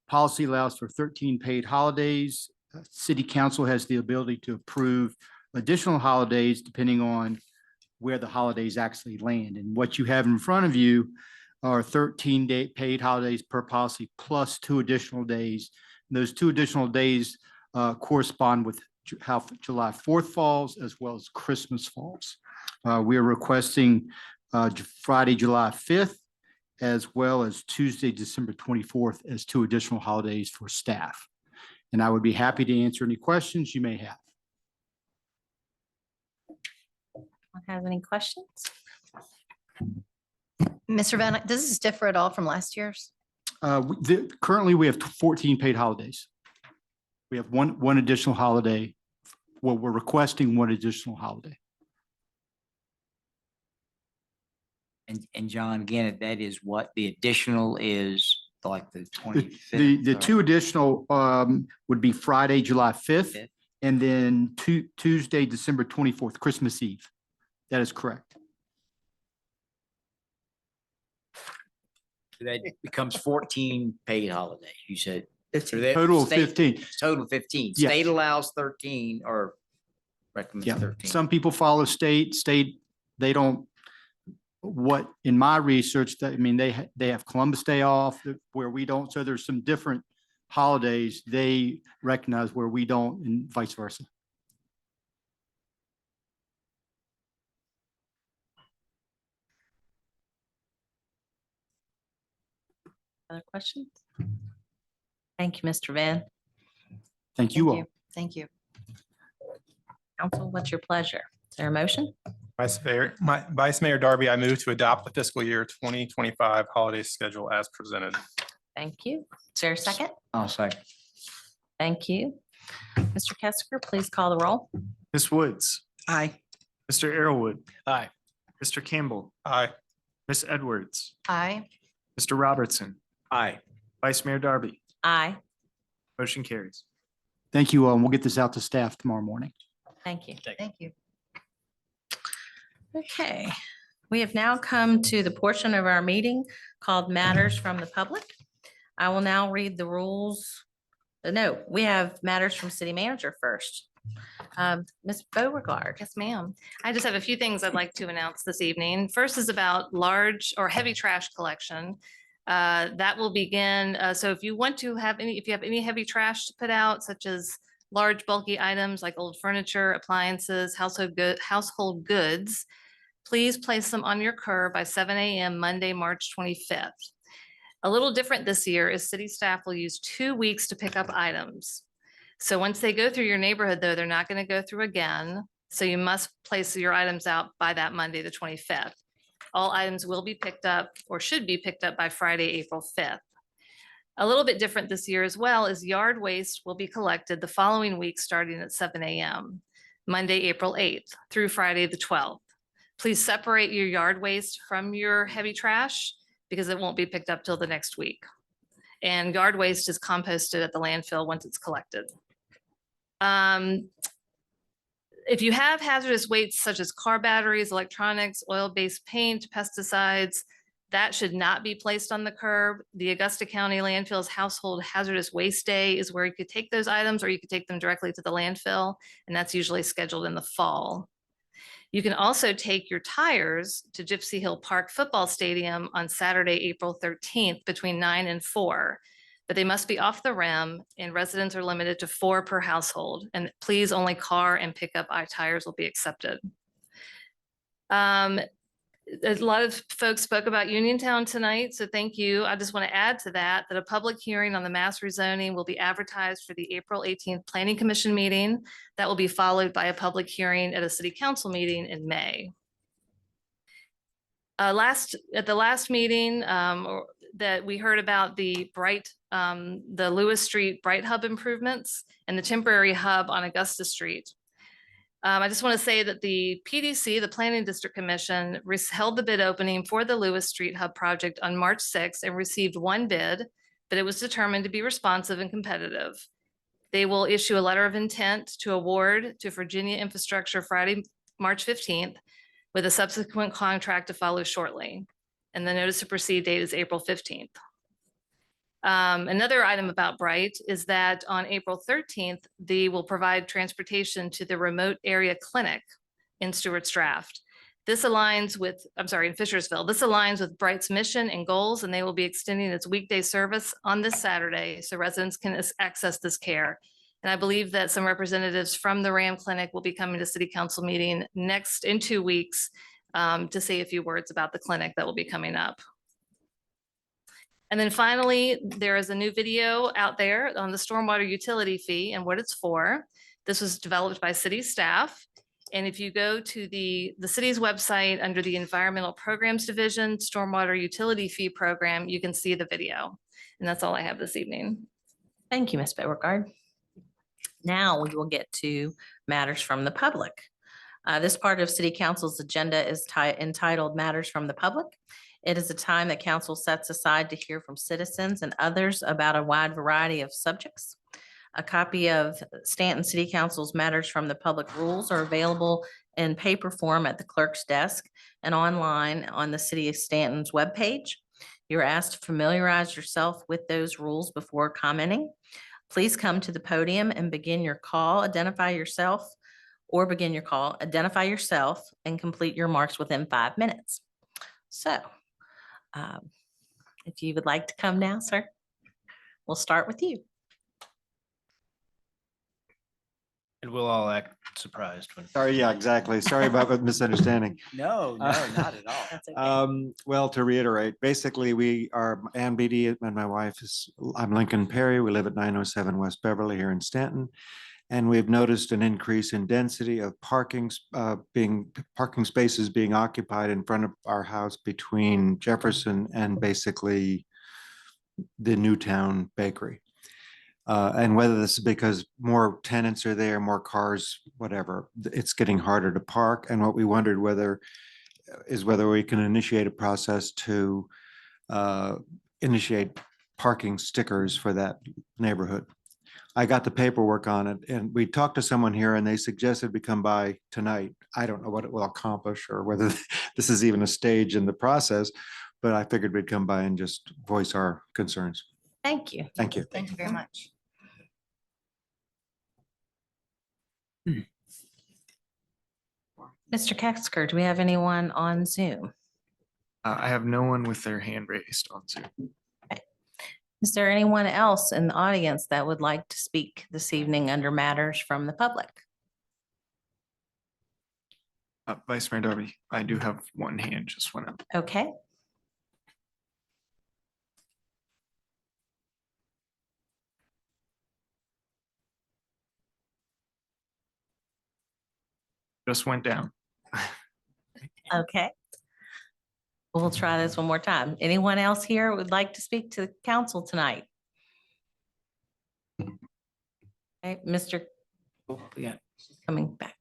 S19: Policy allows for 13 paid holidays. City council has the ability to approve additional holidays depending on where the holidays actually land. And what you have in front of you are 13 paid holidays per policy plus 2 additional days. And those 2 additional days correspond with how July 4th falls as well as Christmas falls. We are requesting Friday, July 5th, as well as Tuesday, December 24th as 2 additional holidays for staff. And I would be happy to answer any questions you may have.
S1: Anyone have any questions?
S7: Mr. Van, does this differ at all from last year's?
S19: Currently, we have 14 paid holidays. We have one additional holiday. Well, we're requesting one additional holiday.
S3: And John, again, that is what the additional is, like the
S19: The
S3: 25th.
S19: two additional would be Friday, July 5th, and then Tuesday, December 24th, Christmas Eve. That is correct.
S3: That becomes 14 paid holidays, you said.
S2: It's
S3: So that
S19: Total of
S3: state-
S19: 15.
S3: Total 15.
S19: Yes.
S3: State allows 13 or recommends
S19: Yeah,
S3: 13.
S19: some people follow state, they don't, what, in my research, that, I mean, they have Columbus Day off where we don't, so there's some different holidays they recognize where we don't and vice versa.
S1: Other questions? Thank you, Mr. Van.
S19: Thank you all.
S7: Thank you.
S1: Council, what's your pleasure? Is there a motion?
S11: Vice Mayor Darby, I move to adopt the fiscal year 2025 holiday schedule as presented.
S1: Thank you. Is there a second?
S3: I'll second.
S1: Thank you. Mr. Kester, please call the roll.
S4: Ms. Woods,
S2: Aye.
S4: Mr. Arrowood,
S8: Aye.
S4: Mr. Campbell,
S11: Aye.
S4: Ms. Edwards,
S7: Aye.
S4: Mr. Robertson,
S3: Aye.
S4: Vice Mayor Darby.
S1: Aye.
S4: Motion carries.
S19: Thank you all, and we'll get this out to staff tomorrow morning.
S1: Thank you.
S7: Thank you.
S1: Okay, we have now come to the portion of our meeting called Matters from the Public. I will now read the rules. No, we have matters from City Manager first. Ms. Beauregard.
S5: Yes, ma'am. I just have a few things I'd like to announce this evening. First is about large or heavy trash collection. That will begin, so if you want to have if you have any heavy trash to put out, such as large bulky items like old furniture, appliances, household goods, please place them on your curb by 7 a.m. Monday, March 25th. A little different this year is city staff will use 2 weeks to pick up items. So once they go through your neighborhood, though, they're not going to go through again. So you must place your items out by that Monday, the 25th. All items will be picked up or should be picked up by Friday, April 5th. A little bit different this year as well is yard waste will be collected the following week starting at 7 a.m. Monday, April 8th through Friday, the 12th. Please separate your yard waste from your heavy trash because it won't be picked up till the next week. And yard waste is composted at the landfill once it's collected. If you have hazardous wastes such as car batteries, electronics, oil-based paint, pesticides, that should not be placed on the curb. The Augusta County Landfill's Household Hazardous Waste Day is where you could take those items or you could take them directly to the landfill, and that's usually scheduled in the fall. You can also take your tires to Gypsy Hill Park Football Stadium on Saturday, April 13th between 9 and 4. But they must be off the rim and residents are limited to 4 per household. And please only car and pickup tires will be accepted. A lot of folks spoke about Uniontown tonight, so thank you. I just want to add to that a public hearing on the mass rezoning will be advertised for the April 18th Planning Commission meeting. That will be followed by a public hearing at a city council meeting in May. At the last meeting that we heard about the the Lewis Street Bright Hub improvements and the temporary hub on Augusta Street. I just want to say that the PDC, the Planning District Commission, held the bid opening for the Lewis Street Hub project on March 6th and received 1 bid, but it was determined to be responsive and competitive. They will issue a letter of intent to award to Virginia Infrastructure Friday, March 15th, with a subsequent contract to follow shortly. And the notice to proceed date is April 15th. Another item about Bright is that on April 13th, they will provide transportation to the remote area clinic in Stewart's Draft. This aligns with, in Fishersville. This aligns with Bright's mission and goals, and they will be extending its weekday service on this Saturday so residents can access this care. And I believe that some representatives from the RAM Clinic will be coming to City Council meeting in 2 weeks to say a few words about the clinic that will be coming up. And then finally, there is a new video out there on the stormwater utility fee and what it's for. This was developed by city staff. And if you go to the city's website under the Environmental Programs Division, Stormwater Utility Fee Program, you can see the video. And that's all I have this evening.
S1: Thank you, Ms. Beauregard. Now we will get to matters from the public. This part of City Council's agenda is entitled Matters from the Public. It is a time that council sets aside to hear from citizens and others about a wide variety of subjects. A copy of Staunton City Council's Matters from the Public rules are available in paper form at the clerk's desk and online on the City of Staunton's webpage. You're asked to familiarize yourself with those rules before commenting. Please come to the podium and begin your call, identify yourself, and complete your remarks within 5 minutes. So if you would like to come now, sir, we'll start with you.
S8: And we'll all act surprised when.
S13: Sorry, yeah, exactly. Sorry about the misunderstanding.
S3: No, not at all.
S1: That's okay.
S13: Well, to reiterate, basically, we are, Ann Beatty and my wife I'm Lincoln Perry. We live at 907 West Beverly here in Staunton. And we've noticed an increase in density of parking spaces being occupied in front of our house between Jefferson and basically the Newtown Bakery. And whether this is because more tenants are there, more cars, whatever, it's getting harder to park. And what we wondered whether we can initiate a process to initiate parking stickers for that neighborhood. I got the paperwork on it, and we talked to someone here and they suggested we come by tonight. I don't know what it will accomplish or whether this is even a stage in the process, but I figured we'd come by and just voice our concerns.
S1: Thank you.
S13: Thank you.
S7: Thank you very much.
S1: Mr. Ketzker, do we have anyone on Zoom?
S4: I have no one with their hand raised on Zoom.
S1: Is there anyone else in the audience that would like to speak this evening under matters from the public?
S4: Vice Mayor Darby, I do have one hand just went up.
S1: Okay.
S4: Just went down.
S1: Okay. We'll try this one more time. Anyone else here would like to speak to the council tonight? Okay, Mr.
S3: Yeah.
S1: Coming back.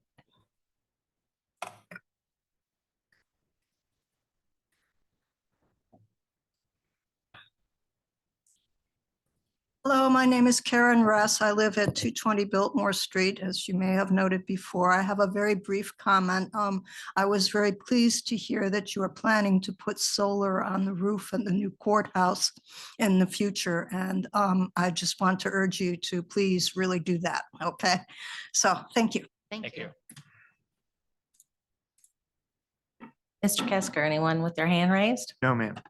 S18: Hello, my name is Karen Russ. I live at 220 Biltmore Street, as you may have noted before. I have a very brief comment. I was very pleased to hear that you are planning to put solar on the roof of the new courthouse in the future. And I just want to urge you to please really do that, okay? So, thank you.
S7: Thank you.
S1: Mr. Ketzker, anyone with their hand raised?
S4: No, ma'am.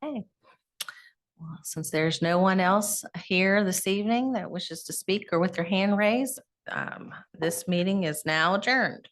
S1: Okay. Well, since there's no one else here this evening that wishes to speak or with their hand raised, this meeting is now adjourned.